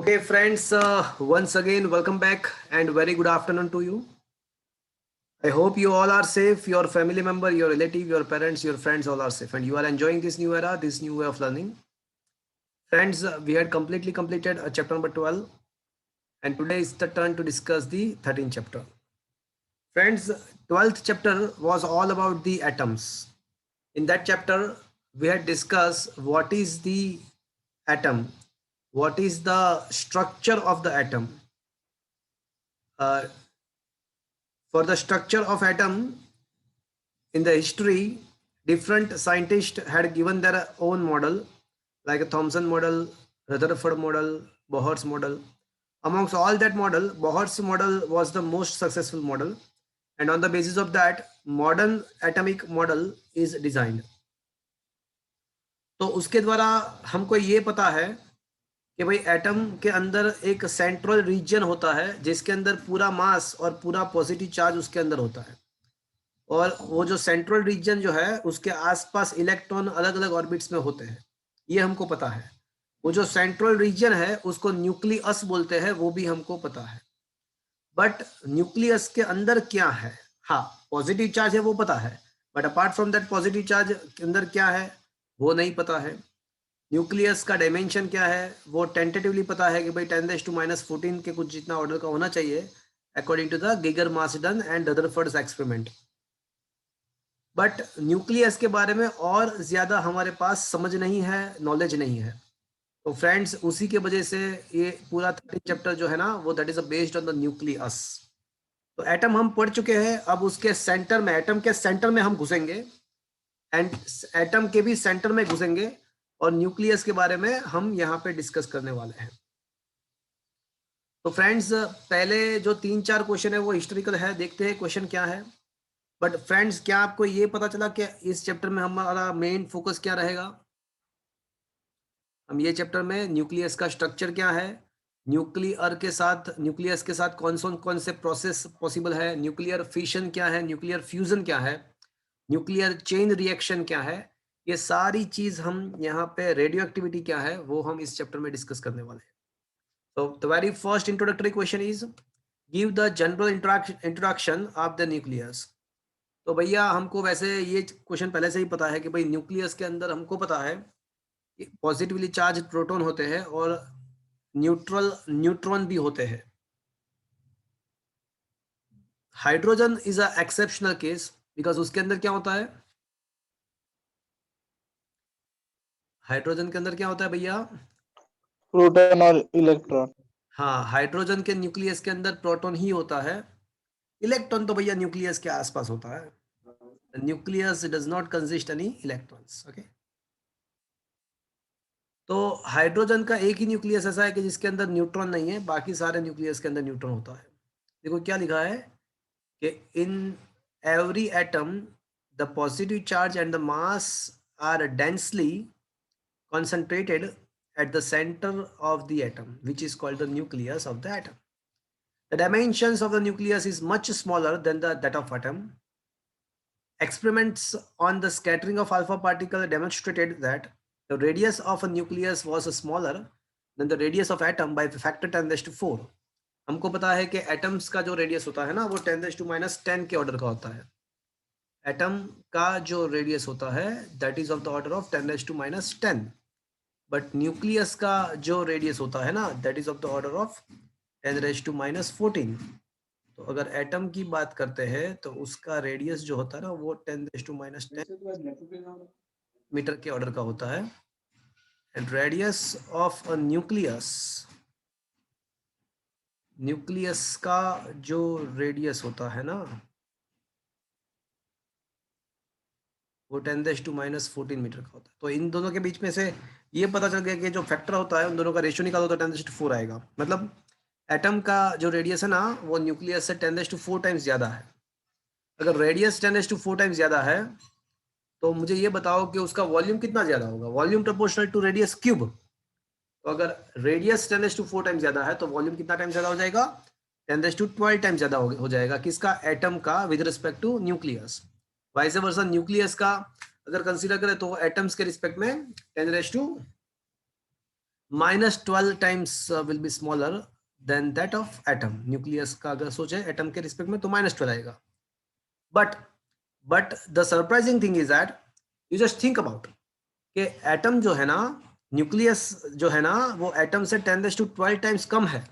Okay, friends, once again, welcome back and very good afternoon to you. I hope you all are safe, your family member, your relative, your parents, your friends all are safe and you are enjoying this new era, this new way of learning. Friends, we had completely completed chapter number 12 and today is the turn to discuss the 13th chapter. Friends, 12th chapter was all about the atoms. In that chapter, we had discussed what is the atom, what is the structure of the atom. Uh, for the structure of atom in the history, different scientists had given their own model, like a Thomson model, Rutherford model, Bohr's model. Amongst all that model, Bohr's model was the most successful model, and on the basis of that, modern atomic model is designed. तो उसके द्वारा हमको ये पता है कि भाई atom के अंदर एक सेंट्रल रीजन होता है जिसके अंदर पूरा मास और पूरा पॉजिटिव चार्ज उसके अंदर होता है, और वो जो सेंट्रल रीजन जो है उसके आसपास इलेक्ट्रॉन अलग अलग ऑर्बिट्स में होते हैं, ये हमको पता है। वो जो सेंट्रल रीजन है उसको न्यूक्लियस बोलते हैं, वो भी हमको पता है। बट न्यूक्लियस के अंदर क्या है, हाँ पॉजिटिव चार्ज है वो पता है, but apart from that positive charge के अंदर क्या है वो नहीं पता है। न्यूक्लियस का डायमेंशन क्या है वो टेंटेटिवली पता है कि भाई 10⁻⁻14 के कुछ जितना ऑर्डर का होना चाहिए according to the Geiger Marsden and Rutherford experiment. But nucleus के बारे में और ज्यादा हमारे पास समझ नहीं है, नॉलेज नहीं है। तो फ्रेंड्स उसी के वजह से ये पूरा 13 चैप्टर जो है ना वो that is based on the nucleus. तो एटम हम पढ़ चुके हैं, अब उसके सेंटर में, एटम के सेंटर में हम घुसेंगे एंड एटम के भी सेंटर में घुसेंगे और न्यूक्लियस के बारे में हम यहाँ पे डिस्कस करने वाले हैं। तो फ्रेंड्स पहले जो 3-4 क्वेश्चन है वो हिस्टोरिकल है, देखते हैं क्वेश्चन क्या है। बट फ्रेंड्स क्या आपको ये पता चला कि इस चैप्टर में हमारा मेन फोकस क्या रहेगा? हम ये चैप्टर में न्यूक्लियस का स्ट्रक्चर क्या है, न्यूक्लियस के साथ कौन से प्रोसेस पॉसिबल है, न्यूक्लियर फिशन क्या है, न्यूक्लियर फ्यूजन क्या है, न्यूक्लियर चेन रिएक्शन क्या है, ये सारी चीज हम यहाँ पे, रेडियो एक्टिविटी क्या है वो हम इस चैप्टर में डिस्कस करने वाले हैं। तो the very first introductory question is give the general introduction of the nucleus. तो भैया हमको वैसे ये क्वेश्चन पहले से ही पता है कि भाई न्यूक्लियस के अंदर हमको पता है कि पॉजिटिवली चार्ज प्रोटॉन होते हैं और न्यूट्रॉन भी होते हैं। Hydrogen is a exceptional case because उसके अंदर क्या होता है, हाइड्रोजन के अंदर क्या होता है भैया? प्रोटॉन और इलेक्ट्रॉन। हाँ, हाइड्रोजन के न्यूक्लियस के अंदर प्रोटॉन ही होता है, इलेक्ट्रॉन तो भैया न्यूक्लियस के आसपास होता है। Nucleus does not consist any electrons. Okay, तो हाइड्रोजन का एक ही न्यूक्लियस ऐसा है कि जिसके अंदर न्यूट्रॉन नहीं है, बाकी सारे न्यूक्लियस के अंदर न्यूट्रॉन होता है। देखो क्या लिखा है कि in every atom the positive charge and the mass are densely concentrated at the center of the atom, which is called the nucleus of the atom. The dimensions of the nucleus is much smaller than that of atom. Experiments on the scattering of alpha particle demonstrated that the radius of a nucleus was smaller than the radius of atom by factor 10⁻⁴। हमको पता है कि atoms का जो radius होता है ना वो 10⁻10 के ऑर्डर का होता है। एटम का जो रेडियस होता है that is of the order of 10⁻10, but nucleus का जो रेडियस होता है ना that is of the order of 10⁻14। तो अगर एटम की बात करते हैं तो उसका रेडियस जो होता है ना वो 10⁻10 मीटर के ऑर्डर का होता है। And radius of a nucleus का जो रेडियस होता है ना वो 10⁻14 मीटर का होता है। तो इन दोनों के बीच में से ये पता चल गया कि जो फैक्टर होता है उन दोनों का रेशियो निकालो तो 10⁻4 आएगा। मतलब एटम का जो रेडियस है ना वो न्यूक्लियस से 10⁻4 टाइम्स ज़्यादा है। अगर रेडियस 10⁻4 टाइम्स ज़्यादा है तो मुझे ये बताओ कि उसका वॉल्यूम कितना ज़्यादा होगा? Volume proportional to radius cube. तो अगर रेडियस 10⁻4 टाइम्स ज़्यादा है तो वॉल्यूम कितना टाइम ज़्यादा हो जाएगा? 10⁻12 टाइम्स ज़्यादा हो जाएगा। किसका? एटम का with respect to nucleus. Vice versa nucleus का अगर कंसीडर करें तो एटम्स के रिस्पेक्ट में 10⁻ -12 times will be smaller than that of atom. Nucleus का अगर सोचे एटम के रिस्पेक्ट में तो -12 आएगा. But the surprising thing is that you just think about कि एटम जो है ना, न्यूक्लियस जो है ना, वो एटम से 10⁻12 टाइम्स कम है.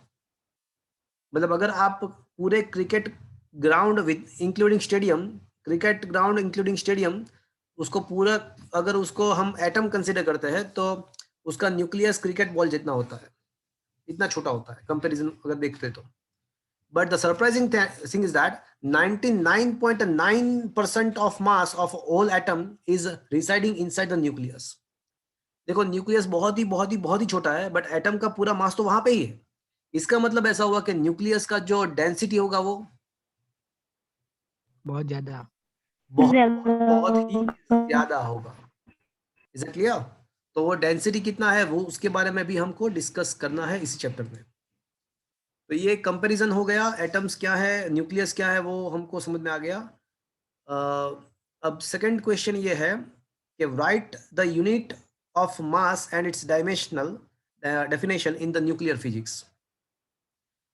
मतलब अगर आप पूरे cricket ground with including stadium, cricket ground including stadium, उसको पूरा अगर उसको हम एटम कंसीडर करते हैं तो उसका न्यूक्लियस क्रिकेट बॉल जितना होता है, इतना छोटा होता है कंपैरिजन अगर देखते तो. But the surprising thing is that 99.9% of mass of all atom is residing inside the nucleus. देखो न्यूक्लियस बहुत ही छोटा है, बट एटम का पूरा मास तो वहां पे ही है. इसका मतलब ऐसा हुआ कि न्यूक्लियस का जो डेंसिटी होगा वो बहुत ज्यादा, बहुत ही ज्यादा होगा. Is it clear? तो वो डेंसिटी कितना है वो उसके बारे में भी हमको डिस्कस करना है इसी चैप्टर में. तो ये कंपैरिजन हो गया, एटम्स क्या है, न्यूक्लियस क्या है, वो हमको समझ में आ गया. अब सेकंड क्वेश्चन ये है कि right the unit of mass and it's dimensional definition in the nuclear physics.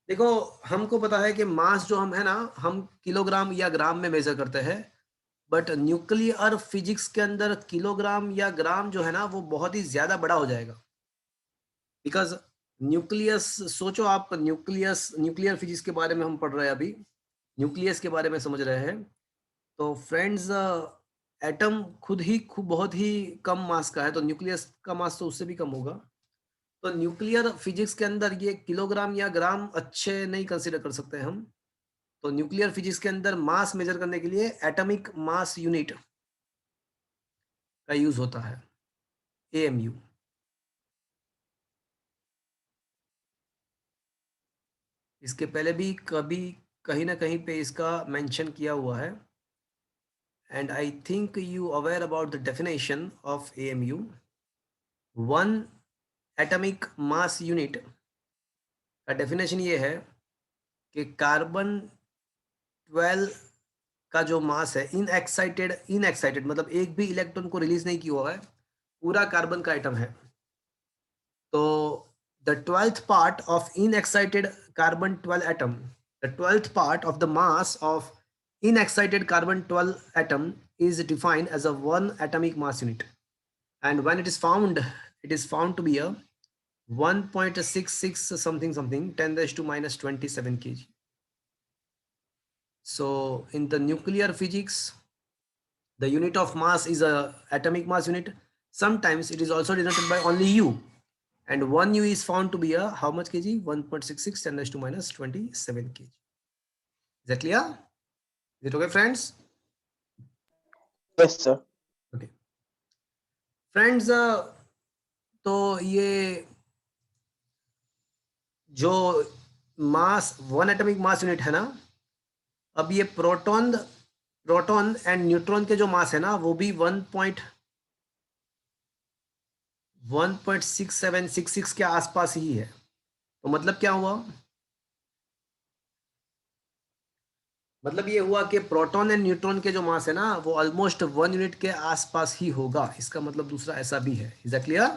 देखो हमको पता है कि मास जो हम है ना, हम किलोग्राम या ग्राम में मेजर करते हैं, बट न्यूक्लियर फिजिक्स के अंदर किलोग्राम या ग्राम जो है ना वो बहुत ही ज्यादा बड़ा हो जाएगा. बिकॉज न्यूक्लियस, सोचो आप न्यूक्लियर फिजिक्स के बारे में हम पढ़ रहे हैं अभी, न्यूक्लियस के बारे में समझ रहे हैं. तो फ्रेंड्स एटम खुद ही बहुत ही कम मास का है, तो न्यूक्लियस का मास तो उससे भी कम होगा. तो न्यूक्लियर फिजिक्स के अंदर ये किलोग्राम या ग्राम अच्छे नहीं कंसीडर कर सकते हम. तो न्यूक्लियर फिजिक्स के अंदर मास मेजर करने के लिए एटॉमिक मास यूनिट का यूज होता है, AMU. इसके पहले भी कभी कहीं ना कहीं पे इसका मेंशन किया हुआ है. And I think you aware about the definition of AMU. One atomic mass unit का डेफिनेशन ये है कि कार्बन 12 का जो मास है, इनएक्साइटेड मतलब एक भी इलेक्ट्रॉन को रिलीज नहीं किया हुआ है, पूरा कार्बन का एटम है. तो the 12th part of inexcited carbon 12 atom, the 12th part of the mass of inexcited carbon 12 atom is defined as a one atomic mass unit. And when it is found to be a 1.66 something 10 raised to minus 27 kg. So in the nuclear physics, the unit of mass is a atomic mass unit. Sometimes it is also denoted by only U. And 1 U is found to be a how much kg? 1.66 10 raised to minus 27 kg. Is that clear? Is it okay, friends? Yes, sir. Okay. Friends, तो ये जो मास, one atomic mass unit है ना, अब ये proton and neutron के जो मास है ना वो भी 1.6766 के आसपास ही है. तो मतलब क्या हुआ? मतलब ये हुआ कि प्रोटॉन एंड न्यूट्रॉन के जो मास है ना वो ऑलमोस्ट 1 यूनिट के आसपास ही होगा. इसका मतलब दूसरा ऐसा भी है. Is that clear?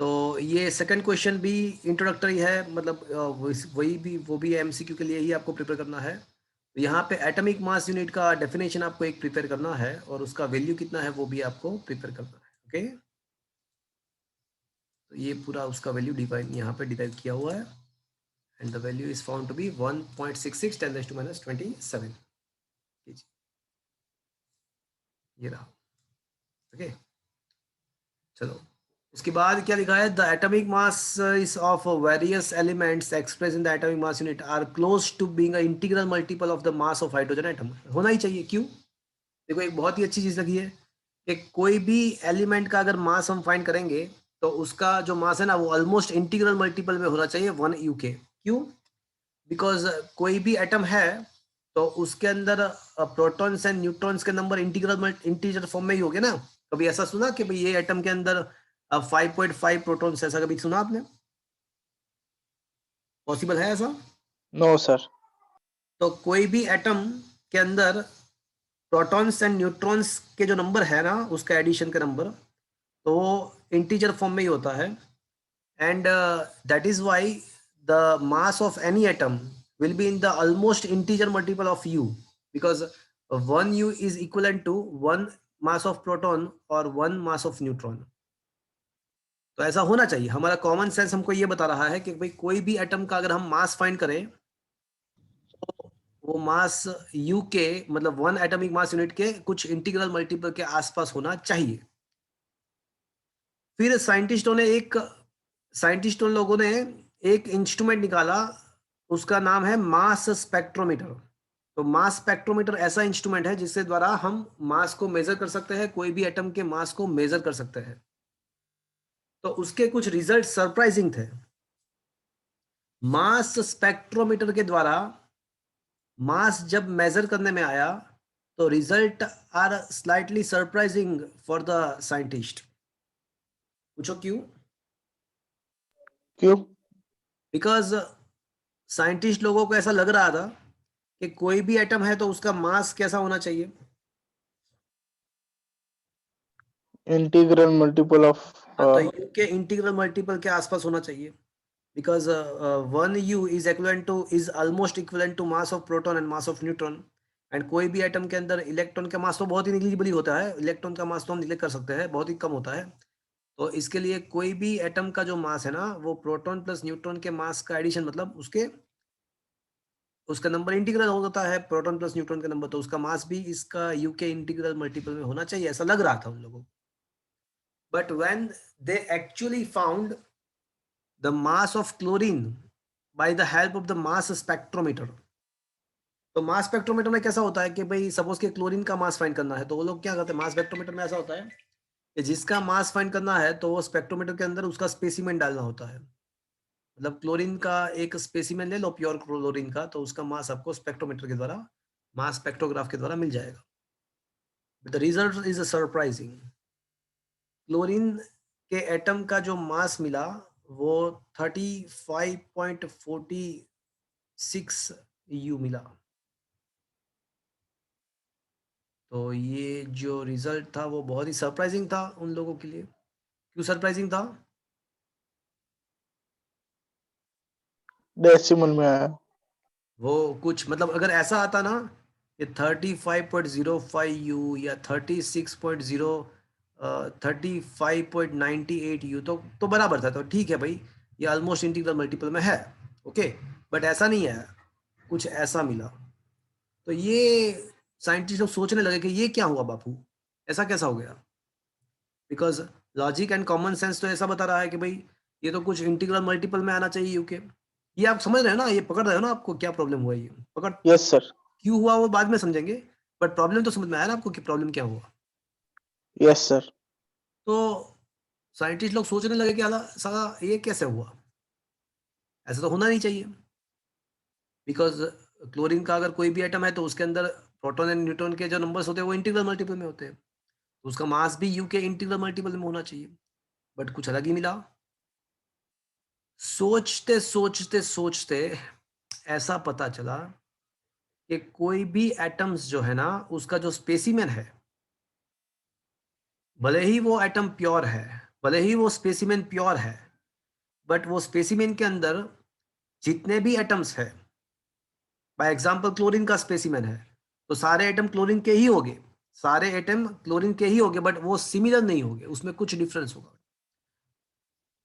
तो ये सेकंड क्वेश्चन भी इंट्रोडक्टरी है, मतलब वो भी MCQ के लिए ही आपको प्रिपेयर करना है. तो यहाँ पे एटॉमिक मास यूनिट का डेफिनेशन आपको एक प्रिपेयर करना है और उसका वैल्यू कितना है वो भी आपको प्रिपेयर करना है. ओके, तो ये पूरा उसका वैल्यू डिफाइन यहाँ पे डिराइव किया हुआ है. And the value is found to be 1.66 10 raised to minus 27. ये रहा. ओके, चलो उसके बाद क्या लिखा है? The atomic mass is of various elements express in the atomic mass unit are close to being a integral multiple of the mass of hydrogen atom. होना ही चाहिए. क्यों? देखो एक बहुत ही अच्छी चीज लगी है कि कोई भी एलिमेंट का अगर मास हम फाइंड करेंगे तो उसका जो मास है ना वो ऑलमोस्ट इंटीग्रल मल्टीपल में होना चाहिए 1U के. क्यों? बिकॉज कोई भी एटम है तो उसके अंदर प्रोटॉन्स एंड न्यूट्रॉन्स के नंबर इंटीजर फॉर्म में ही होंगे ना. कभी ऐसा सुना कि भाई ये एटम के अंदर 5.5 प्रोटॉन्स, ऐसा कभी सुना आपने? पॉसिबल है ऐसा? No, sir. तो कोई भी एटम के अंदर प्रोटॉन्स एंड न्यूट्रॉन्स के जो नंबर है ना, उसका एडिशन का नंबर, तो वो इंटीजर फॉर्म में ही होता है. And that is why the mass of any atom will be in the almost integer multiple of u, because 1 u is equivalent to 1 mass of proton or 1 mass of neutron. तो ऐसा होना चाहिए. हमारा common sense हमको ये बता रहा है कि भाई कोई भी एटम का अगर हम मास फाइंड करें तो वो मास u के मतलब 1 एटॉमिक मास यूनिट के कुछ इंटीग्रल मल्टीपल के आसपास होना चाहिए. फिर साइंटिस्टों लोगों ने एक इंस्ट्रूमेंट निकाला, उसका नाम है मास स्पेक्ट्रोमीटर. तो मास स्पेक्ट्रोमीटर ऐसा इंस्ट्रूमेंट है जिसके द्वारा हम मास को मेजर कर सकते हैं, कोई भी एटम के मास को मेजर कर सकते हैं. तो उसके कुछ रिजल्ट सरप्राइजिंग थे. मास स्पेक्ट्रोमीटर के द्वारा मास जब मेजर करने में आया तो result are slightly surprising for the scientist. पूछो क्यों? क्यों? बिकॉज साइंटिस्ट लोगों को ऐसा लग रहा था कि कोई भी एटम है तो उसका मास कैसा होना चाहिए? इंटीग्रल मल्टीपल ऑफ तो यू के इंटीग्रल मल्टीपल के आसपास होना चाहिए. Because 1u is equivalent to is almost equivalent to mass of proton and mass of neutron. And कोई भी एटम के अंदर इलेक्ट्रॉन का मास तो बहुत ही निग्लिजिबल होता है. इलेक्ट्रॉन का मास तो हम निगलेक्ट कर सकते हैं, बहुत ही कम होता है. तो इसके लिए कोई भी एटम का जो मास है ना, वो प्रोटॉन प्लस न्यूट्रॉन के मास का एडिशन, मतलब उसका नंबर इंटीग्रल होता है प्रोटॉन प्लस न्यूट्रॉन का नंबर, तो उसका मास भी इसका यू के इंटीग्रल मल्टीपल में होना चाहिए, ऐसा लग रहा था उन लोगों को. But when they actually found the mass of chlorine by the help of the mass spectrometer. तो मास स्पेक्ट्रोमीटर में कैसा होता है कि भाई सपोज के क्लोरीन का मास फाइंड करना है, तो वो लोग क्या करते हैं, मास स्पेक्ट्रोमीटर में ऐसा होता है कि जिसका मास फाइंड करना है तो वो स्पेक्ट्रोमीटर के अंदर उसका स्पेसिमेन डालना होता है. मतलब क्लोरीन का एक स्पेसिमेन ले लो, प्योर क्लोरीन का, तो उसका मास आपको स्पेक्ट्रोमीटर के द्वारा, मास स्पेक्ट्रोग्राफ के द्वारा मिल जाएगा. The result is surprising. Chlorine के एटम का जो मास मिला वो 35.46 यू मिला. तो ये जो रिजल्ट था वो बहुत ही सरप्राइजिंग था उन लोगों के लिए. क्यों सरप्राइजिंग था? डेसिमल में आया. वो कुछ मतलब अगर ऐसा आता ना कि 35.05 यू या 35.98 यू, तो बराबर था, तो ठीक है भाई, ये ऑलमोस्ट इंटीग्रल मल्टीपल में है. ओके. बट ऐसा नहीं है, कुछ ऐसा मिला. तो ये साइंटिस्ट लोग सोचने लगे कि ये क्या हुआ बापू, ऐसा कैसा हो गया? Because logic and common sense तो ऐसा बता रहा है कि भाई ये तो कुछ इंटीग्रल मल्टीपल में आना चाहिए यूके. ये आप समझ रहे हो ना, ये पकड़ रहे हो ना, आपको क्या प्रॉब्लम हुआ, ये पकड़. Yes sir. क्यों हुआ वो बाद में समझेंगे, बट प्रॉब्लम तो समझ में आया ना आपको कि प्रॉब्लम क्या हुआ. Yes sir. तो साइंटिस्ट लोग सोचने लगे कि अला साला ये कैसे हुआ, ऐसा तो होना नहीं चाहिए. बिकॉज क्लोरीन का अगर कोई भी एटम है तो उसके अंदर प्रोटॉन एंड न्यूट्रॉन के जो नंबर्स होते हैं वो इंटीग्रल मल्टीपल में होते हैं, तो उसका मास भी यू के इंटीग्रल मल्टीपल में होना चाहिए. बट कुछ अलग ही मिला. सोचते सोचते सोचते ऐसा पता चला कि कोई भी एटम्स जो है ना, उसका जो स्पेसिमेन है, भले ही वो एटम प्योर है, भले ही वो स्पेसिमेन प्योर है, बट वो स्पेसिमेन के अंदर जितने भी एटम्स है, बाय एग्जांपल क्लोरीन का स्पेसिमेन है, तो सारे एटम क्लोरीन के ही होंगे, सारे एटम क्लोरीन के ही होंगे, बट वो सिमिलर नहीं होंगे, उसमें कुछ डिफरेंस होगा.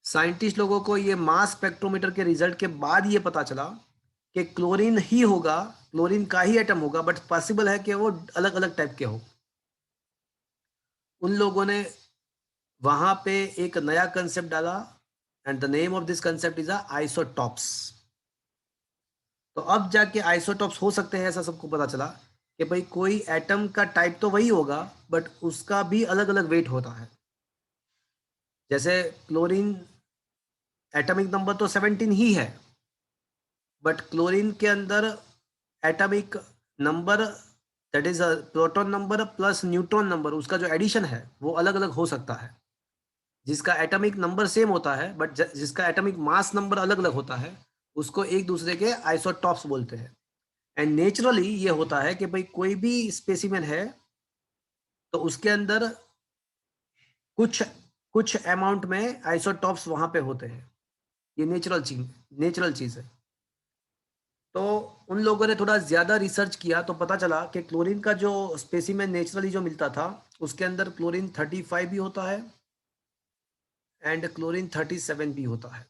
साइंटिस्ट लोगों को ये मास स्पेक्ट्रोमीटर के रिजल्ट के बाद ये पता चला कि क्लोरीन ही होगा, क्लोरीन का ही एटम होगा, बट पॉसिबल है कि वो अलग अलग टाइप के हो. उन लोगों ने वहां पे एक नया कंसेप्ट डाला, and the name of this concept is isotopes. तो अब जाके आइसोटॉप्स हो सकते हैं, ऐसा सबको पता चला कि भाई कोई एटम का टाइप तो वही होगा, बट उसका भी अलग अलग वेट होता है. जैसे क्लोरीन एटॉमिक नंबर तो 17 ही है, बट क्लोरीन के अंदर atomic number, that is proton number plus neutron number, उसका जो एडिशन है वो अलग अलग हो सकता है. जिसका एटॉमिक नंबर सेम होता है बट जिसका एटॉमिक मास नंबर अलग अलग होता है, उसको एक दूसरे के आइसोटॉप्स बोलते हैं. एंड नेचुरली ये होता है कि भाई कोई भी स्पेसिमेन है तो उसके अंदर कुछ कुछ अमाउंट में आइसोटॉप्स वहां पे होते हैं। ये नेचुरल चीज है। तो उन लोगों ने थोड़ा ज्यादा रिसर्च किया तो पता चला कि क्लोरीन का जो स्पेसिमेन नेचुरली जो मिलता था उसके अंदर क्लोरीन 35 भी होता है एंड क्लोरीन 37 भी होता है।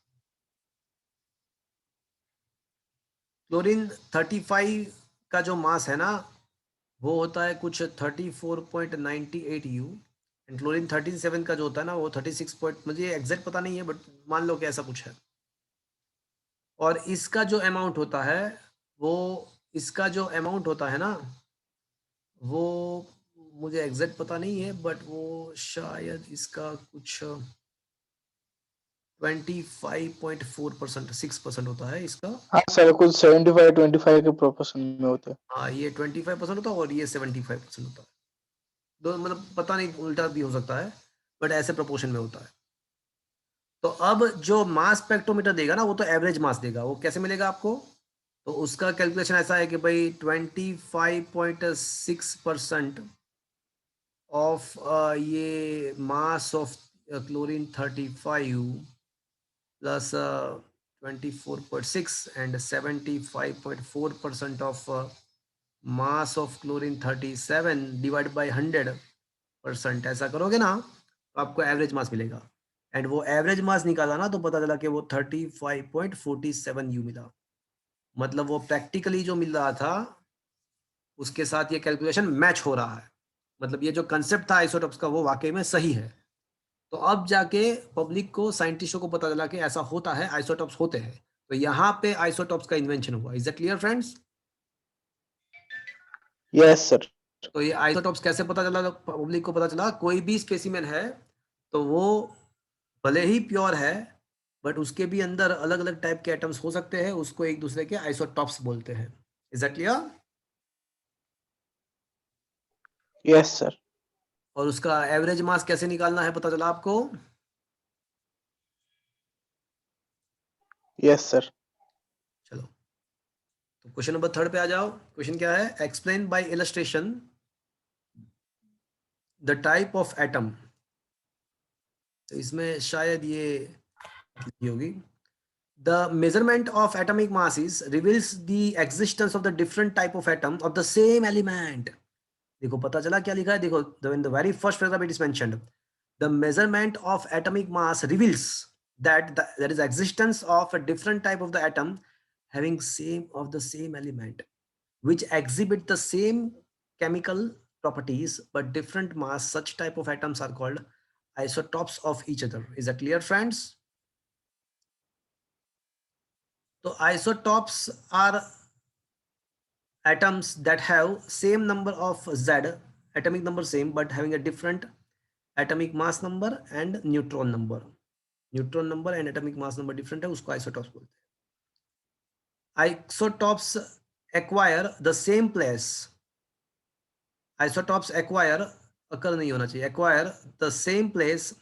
क्लोरीन 35 का जो मास है ना वो होता है कुछ 34.98 यू एंड क्लोरीन 37 का जो होता है ना वो 36 पॉइंट, मुझे एग्जैक्ट पता नहीं है बट मान लो कि ऐसा कुछ है। और इसका जो अमाउंट होता है वो इसका जो अमाउंट होता है ना वो मुझे एग्जैक्ट पता नहीं है बट वो शायद इसका कुछ 25.4% 6% होता है इसका। हाँ सर, कुछ 75-25 के प्रोपोर्शन में होते हैं। हाँ ये 25% होता है और ये 75% होता है। दो मतलब पता नहीं उल्टा भी हो सकता है बट ऐसे प्रोपोर्शन में होता है। तो अब जो मास स्पेक्ट्रोमीटर देगा ना वो तो एवरेज मास देगा। वो कैसे मिलेगा आपको? तो उसका कैलकुलेशन ऐसा है कि भाई 25.6% ऑफ ये mass of chlorine 35 plus 24.6 and 75.4% of mass of chlorine 37 divide by 100%। ऐसा करोगे ना तो आपको एवरेज मास मिलेगा एंड वो एवरेज मास निकाला ना तो पता चला कि वो 35.47 यू मिला। मतलब वो प्रैक्टिकली जो मिल रहा था उसके साथ ये कैलकुलेशन मैच हो रहा है। मतलब ये जो कंसेप्ट था आइसोटॉप्स का वो वाकई में सही है। तो अब जाके पब्लिक को साइंटिस्टों को पता चला कि ऐसा होता है, आइसोटॉप्स होते हैं। तो यहाँ पे आइसोटॉप्स का इन्वेंशन हुआ। Is that clear friends? Yes sir. तो ये आइसोटॉप्स कैसे पता चला? पब्लिक को पता चला कोई भी स्पेसिमेन है तो वो भले ही प्योर है बट उसके भी अंदर अलग अलग टाइप के एटम्स हो सकते हैं, उसको एक दूसरे के आइसोटॉप्स बोलते हैं। Is that clear? Yes sir. और उसका एवरेज मास कैसे निकालना है पता चला आपको? Yes sir. चलो तो क्वेश्चन नंबर 3 पे आ जाओ। क्वेश्चन क्या है? Explain by illustration the type of atom. तो इसमें शायद ये होगी the measurement of atomic masses reveals the existence of the different type of atom of the same element. देखो पता चला क्या लिखा है? देखो in the very first paragraph it is mentioned the measurement of atomic mass reveals that there is existence of a different type of the atom having same element which exhibit the same chemical properties but different mass. Such type of atoms are called isotopes of each other. Is that clear friends? So isotopes are atoms that have same number of Z, atomic number same, but having a different atomic mass number and neutron number. Neutron number and atomic mass number different है, उसको isotopes बोलते हैं। Isotopes acquire the same place. Isotopes acquire occur नहीं होना चाहिए, acquire the same place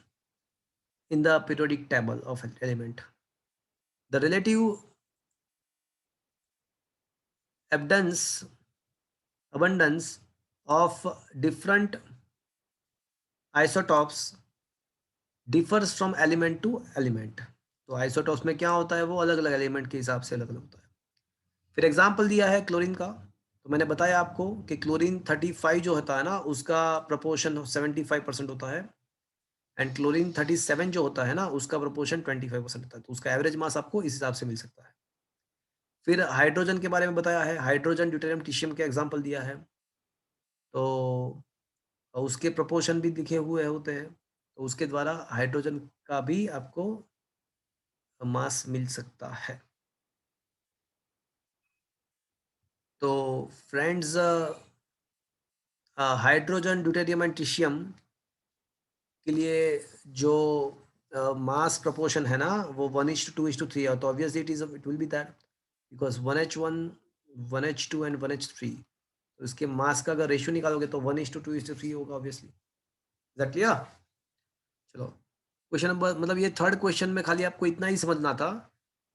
in the periodic table of element. The relative abundance of different isotopes differs from element to element। तो isotopes में क्या होता है? वो अलग अलग एलिमेंट के हिसाब से अलग अलग होता है। फिर एग्जांपल दिया है क्लोरीन का। तो मैंने बताया आपको कि क्लोरीन 35 जो होता है ना उसका प्रोपोर्शन 75% होता है एंड क्लोरीन 37 जो होता है ना उसका प्रोपोर्शन 25% होता है। तो उसका एवरेज मास आपको इस हिसाब से मिल सकता है। फिर हाइड्रोजन के बारे में बताया है, हाइड्रोजन ड्यूटेरियम ट्रिशियम के एग्जाम्पल दिया है। तो उसके प्रोपोर्शन भी लिखे हुए होते हैं, तो उसके द्वारा हाइड्रोजन का भी आपको मास मिल सकता है। तो फ्रेंड्स हाइड्रोजन ड्यूटेरियम एंड ट्रिशियम के लिए जो मास प्रोपोर्शन है ना वो 1:2:3 है। तो obviously it will be that because 1H1 1H2 and 1H3। तो इसके मास का अगर रेशियो निकालोगे तो 1:2:3 होगा ऑब्वियसली। That clear? चलो क्वेश्चन नंबर मतलब ये थर्ड क्वेश्चन में खाली आपको इतना ही समझना था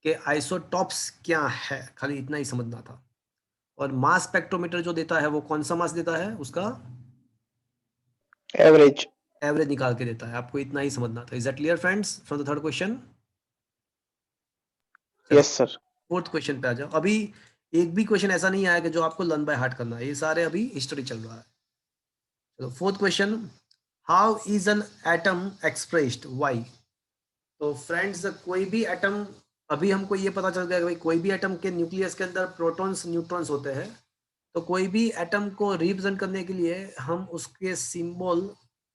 कि आइसोटॉप्स क्या है, खाली इतना ही समझना था। और मास स्पेक्ट्रोमीटर जो देता है वो कौन सा मास देता है, उसका एवरेज। एवरेज निकाल के देता है। आपको इतना ही समझना था। Is that clear friends from the third question? चलो यस सर। फोर्थ क्वेश्चन पे आ जाओ। अभी एक भी क्वेश्चन ऐसा नहीं आया कि जो आपको लर्न बाय हार्ट करना है, ये सारे अभी हिस्ट्री चल रहा है। चलो fourth question, how is an atom expressed, why? तो फ्रेंड्स कोई भी एटम, अभी हमको ये पता चल गया कि भाई कोई भी एटम के न्यूक्लियस के अंदर प्रोटॉन्स न्यूट्रॉन्स होते हैं। तो कोई भी एटम को रिप्रेजेंट करने के लिए हम उसके सिंबल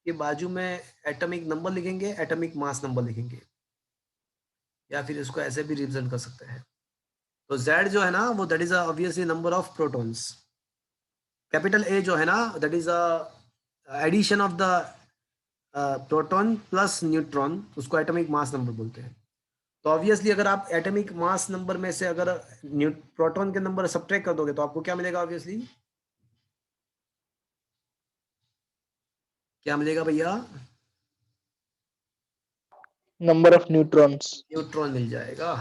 के बाजू में एटॉमिक नंबर लिखेंगे, एटॉमिक मास नंबर लिखेंगे, या फिर इसको ऐसे भी रिप्रेजेंट कर सकते हैं। तो Z जो है ना वो that is obviously number of protons. Capital A जो है ना that is addition of the proton plus neutron, उसको एटॉमिक मास नंबर बोलते हैं। तो ऑब्वियसली अगर आप एटॉमिक मास नंबर में से अगर प्रोटॉन के नंबर सब्ट्रैक्ट कर दोगे तो आपको क्या मिलेगा? ऑब्वियसली क्या मिलेगा भैया? Number of neutrons. न्यूट्रॉन मिल जाएगा।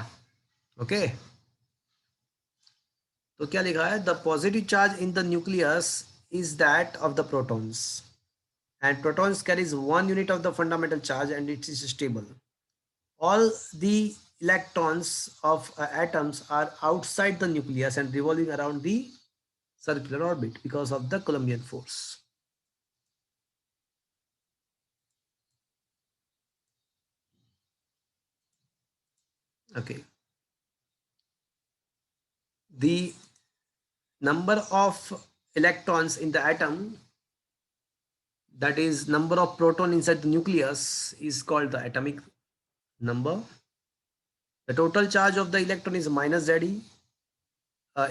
ओके तो क्या लिखा है? The positive charge in the nucleus is that of the protons and protons carries 1 unit of the fundamental charge and it is stable. All the electrons of atoms are outside the nucleus and revolving around the circular orbit because of the Coulombian force. Okay. The number of electrons in the atom, that is number of proton inside the nucleus, is called the atomic number. The total charge of the electron is minus Ze.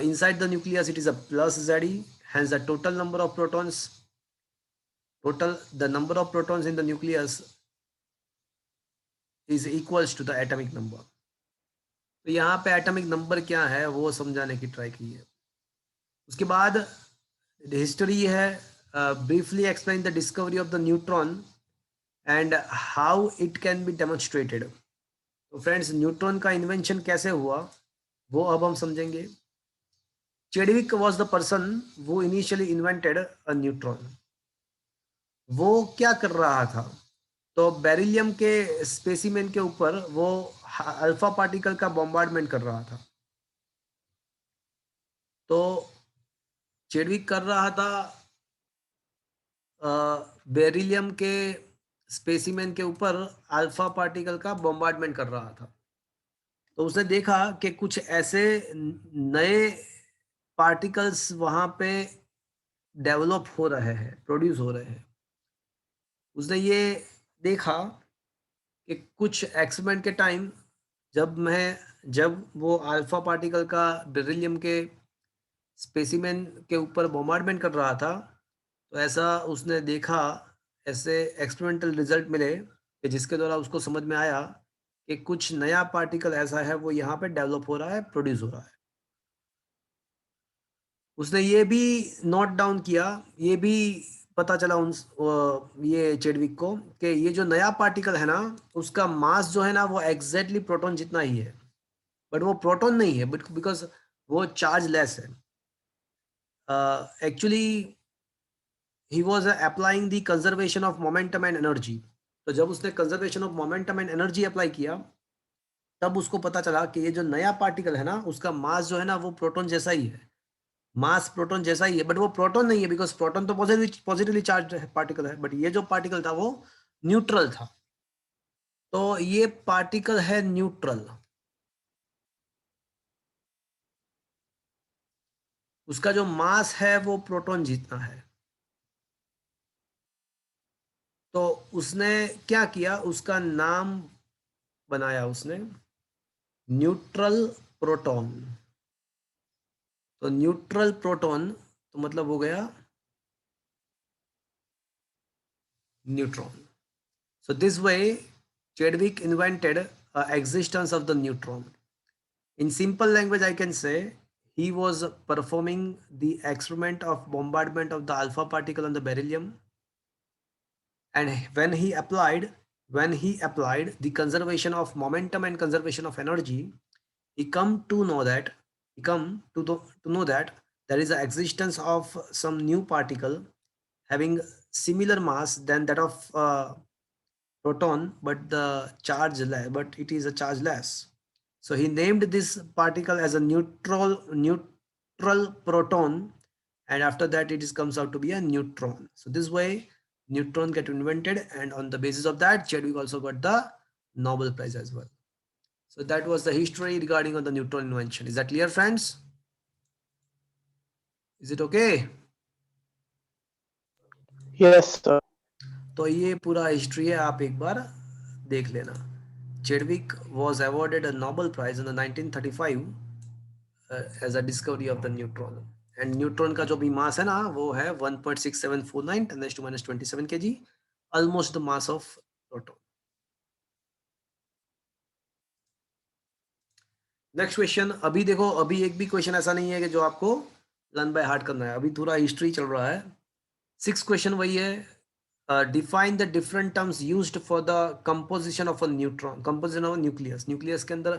Inside the nucleus it is a plus Ze. Hence the total number of protons, the number of protons in the nucleus is equals to the atomic number. तो यहाँ पे atomic number क्या है वो समझाने की try की है। उसके बाद हिस्ट्री है, briefly explain the discovery of the neutron and how it can be demonstrated. तो फ्रेंड्स न्यूट्रॉन का इन्वेंशन कैसे हुआ वो अब हम समझेंगे। चेडविक वाज द पर्सन वो इनिशियली इन्वेंटेड अ न्यूट्रॉन। वो क्या कर रहा था? तो बेरिलियम के स्पेसिमेन के ऊपर वो अल्फा पार्टिकल का बॉम्बार्डमेंट कर रहा था। तो चेडविक कर रहा था बेरिलियम के स्पेसिमेन के ऊपर अल्फा पार्टिकल का बॉम्बार्डमेंट कर रहा था। तो उसने देखा कि कुछ ऐसे नए पार्टिकल्स वहां पे डेवलप हो रहे हैं, प्रोड्यूस हो रहे हैं। उसने ये देखा कि कुछ एक्सपेरिमेंट के टाइम जब वो अल्फा पार्टिकल का बेरिलियम के स्पेसिमेन के ऊपर बॉम्बार्डमेंट कर रहा था, तो ऐसा उसने देखा, ऐसे एक्सपेरिमेंटल रिजल्ट मिले कि जिसके द्वारा उसको समझ में आया कि कुछ नया पार्टिकल ऐसा है वो यहाँ पे डेवलप हो रहा है, प्रोड्यूस हो रहा है। उसने ये भी नोट डाउन किया, ये भी पता चला ये चेडविक को कि ये जो नया पार्टिकल है ना उसका मास जो है ना वो एग्जैक्टली प्रोटॉन जितना ही है, बट वो प्रोटॉन नहीं है बिकॉज वो चार्ज लेस है। Actually he was applying the conservation of momentum and energy. तो जब उसने conservation of momentum and energy apply किया तब उसको पता चला कि ये जो नया पार्टिकल है ना उसका मास जो है ना वो प्रोटॉन जैसा ही है, मास प्रोटॉन जैसा ही है, बट वो प्रोटॉन नहीं है बिकॉज प्रोटॉन तो पॉजिटिवली चार्ज पार्टिकल है, बट ये जो पार्टिकल था वो न्यूट्रल था। तो ये पार्टिकल है न्यूट्रल, उसका जो मास है वो प्रोटॉन जितना है। तो उसने क्या किया, उसका नाम बनाया उसने न्यूट्रल प्रोटॉन। तो न्यूट्रल प्रोटॉन तो मतलब हो गया neutron. So this way, Chadwick invented existence of the neutron. In simple language, I can say he was performing the experiment of bombardment of the alpha particle on the beryllium, and when he applied the conservation of momentum and conservation of energy, he come to know that there is the existence of some new particle having similar mass than that of proton, but the charge less, but it is a charge less. So he named this particle as a neutral proton, and after that it is comes out to be a neutron. So this way neutron get invented, and on the basis of that Chadwick also got the Nobel Prize as well. So that was the history regarding on the neutron invention. Is that clear, friends? Is it okay? Yes, sir. तो ये पूरा history है, आप एक बार देख लेना. Chadwick was awarded a Nobel Prize in the 1935 as a discovery of the neutron. And neutron का जो भी मास है ना वो है 1.6749 10⁻² kg, almost the mass of proton. Next question. अभी देखो, अभी एक भी क्वेश्चन ऐसा नहीं है कि जो आपको लर्न बाय हार्ट करना है, अभी पूरा हिस्ट्री चल रहा है. 6 क्वेश्चन वही है. Define the different terms used for the composition of a neutron, composition of nucleus. Nucleus के अंदर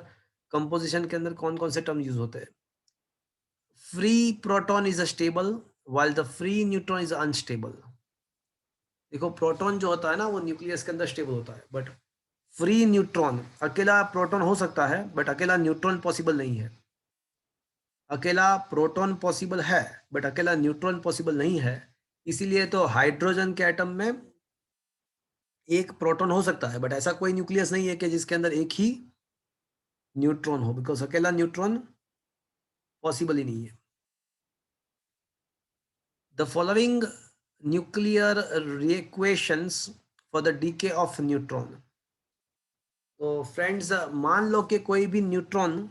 कंपोजिशन के अंदर कौन कौन से टर्म यूज होते हैं? Free proton is a stable while the free neutron is unstable. देखो प्रोटॉन जो होता है ना वो न्यूक्लियस के अंदर स्टेबल होता है, बट फ्री न्यूट्रॉन, अकेला प्रोटॉन हो सकता है बट अकेला न्यूट्रॉन पॉसिबल नहीं है. अकेला प्रोटॉन पॉसिबल है बट अकेला न्यूट्रॉन पॉसिबल नहीं है. इसीलिए तो हाइड्रोजन के एटम में एक प्रोटॉन हो सकता है, बट ऐसा कोई न्यूक्लियस नहीं है कि जिसके अंदर एक ही न्यूट्रॉन हो, बिकॉज अकेला न्यूट्रॉन पॉसिबल ही नहीं है. The following nuclear reactions for the decay of neutron. तो फ्रेंड्स मान लो कि कोई भी न्यूट्रॉन,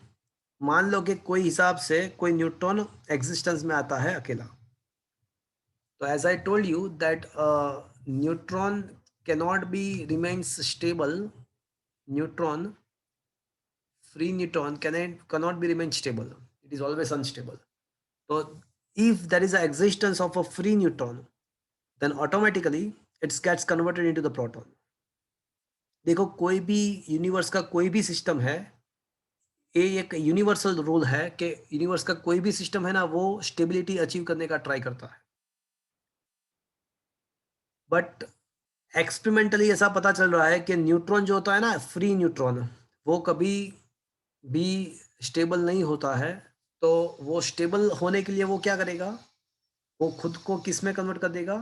मान लो कि कोई हिसाब से कोई न्यूट्रॉन एग्जिस्टेंस में आता है अकेला. तो as I told you that neutron cannot be remains stable. Neutron, free neutron cannot be remain stable. It is always unstable. So if there is an existence of a free neutron, then automatically it gets converted into the proton. देखो कोई भी universe का कोई भी system है, ये एक universal rule है कि यूनिवर्स का कोई भी सिस्टम है ना वो स्टेबिलिटी अचीव करने का ट्राई करता है. बट एक्सपेरिमेंटली ऐसा पता चल रहा है कि न्यूट्रॉन जो होता है ना, फ्री न्यूट्रॉन, वो कभी भी स्टेबल नहीं होता है. तो वो स्टेबल होने के लिए वो क्या करेगा, वो खुद को किस में कन्वर्ट कर देगा?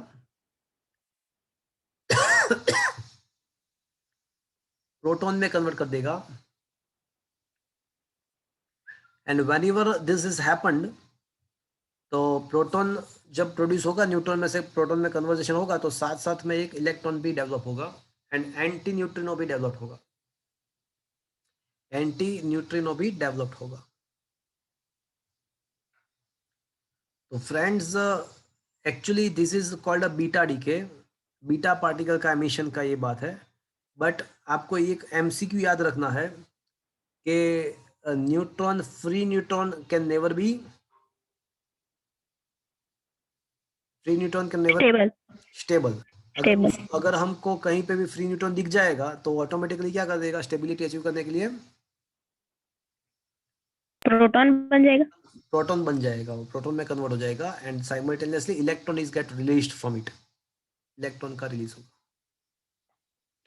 प्रोटॉन में कन्वर्ट कर देगा. And whenever this is happened, तो प्रोटॉन जब प्रोड्यूस होगा न्यूट्रॉन में से प्रोटॉन में कन्वर्जेशन होगा तो साथ साथ में एक इलेक्ट्रॉन भी डेवलप होगा एंड एंटी न्यूट्रिनो भी डेवलप होगा. एंटी न्यूट्रिनो भी डेवलप होगा. तो friends actually this is called a beta decay. Beta particle का एमिशन का ये बात है. बट आपको एक एमसीक्यू याद रखना है कि neutron, free neutron can never be, free neutron can never stable. अगर हमको कहीं पे भी फ्री न्यूट्रॉन दिख जाएगा तो ऑटोमेटिकली क्या कर देगा, स्टेबिलिटी अचीव करने के लिए प्रोटॉन बन जाएगा, प्रोटॉन बन जाएगा, वो प्रोटॉन में कन्वर्ट हो जाएगा and simultaneously electron is get released from it. Electron का रिलीज होगा.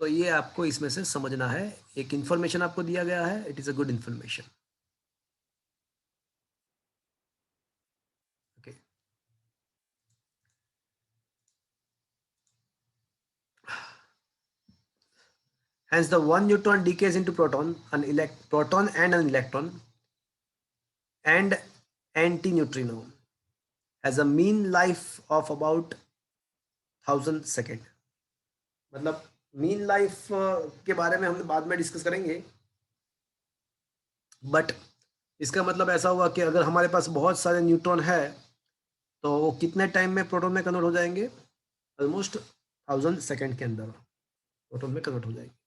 तो ये आपको इसमें से समझना है. एक इंफॉर्मेशन आपको दिया गया है, it is a good information. Okay. Hence the one neutron decays into proton, proton and an electron and antineutrino has a mean life of about 1000 second. मतलब मीन लाइफ के बारे में हम बाद में डिस्कस करेंगे. बट इसका मतलब ऐसा हुआ कि अगर हमारे पास बहुत सारे न्यूट्रॉन है तो वो कितने टाइम में प्रोटॉन में कन्वर्ट हो जाएंगे? ऑलमोस्ट 1000 सेकेंड के अंदर प्रोटॉन में कन्वर्ट हो जाएंगे.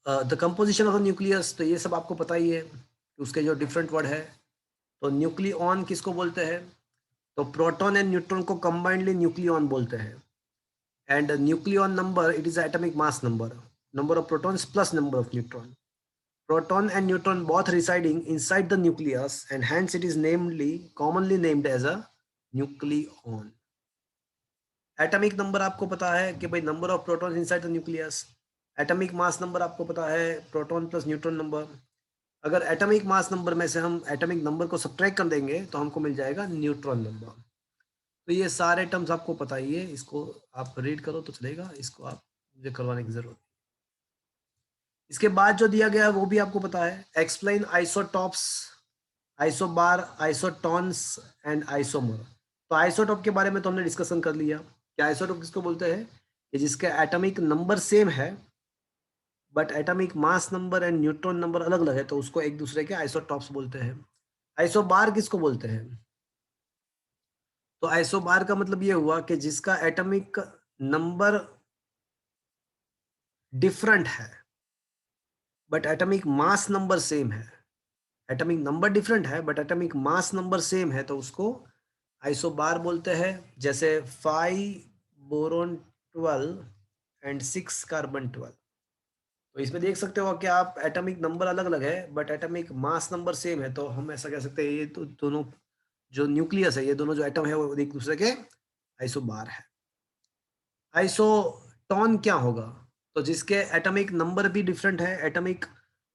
द कंपोजिशन ऑफ न्यूक्लियस, तो ये सब आपको पता ही है कि उसके जो डिफरेंट वर्ड है. तो न्यूक्लियॉन किसको बोलते हैं? तो प्रोटॉन एंड न्यूट्रॉन को कंबाइंडली न्यूक्लियॉन बोलते हैं. And nucleon number, it is atomic mass number, number of protons plus number of neutron. proton and neutron both residing inside the nucleus, and hence it is commonly named as a nucleon. Atomic number आपको पता है कि भाई number of protons inside the nucleus. Atomic mass number आपको पता है, proton plus neutron number. अगर atomic mass number में से हम एटॉमिक नंबर को सब्ट्रैक्ट कर देंगे तो हमको मिल जाएगा न्यूट्रॉन नंबर. तो ये सारे टर्म्स आपको पता ही है, इसको आप रीड करो तो चलेगा, इसको आप मुझे करवाने की जरूरत. इसके बाद जो दिया गया है वो भी आपको पता है. Explain isotopes, isobar, isotones and isomer. तो आइसोटॉप के बारे में तो हमने डिस्कशन कर लिया. क्या आइसोटॉप किसको बोलते हैं? कि जिसके एटॉमिक नंबर सेम है but atomic mass number and neutron number अलग अलग है, तो उसको एक दूसरे के आइसोटॉप्स बोलते हैं. आइसोबार किसको बोलते हैं? तो आइसोबार का मतलब ये हुआ कि जिसका एटॉमिक नंबर डिफरेंट है but atomic mass number same है. एटॉमिक नंबर डिफरेंट है but atomic mass number same है, तो उसको आइसोबार बोलते हैं. जैसे 5 बोरोन 12 एंड 6 कार्बन 12. तो इसमें देख सकते हो कि आप एटॉमिक नंबर अलग अलग है but atomic mass number same है, तो हम ऐसा कह सकते हैं ये तो दोनों जो न्यूक्लियस है, ये दोनों जो एटम है वो एक दूसरे के आइसोबार है. आइसोटॉन क्या होगा? तो जिसके एटॉमिक नंबर भी डिफरेंट है, एटॉमिक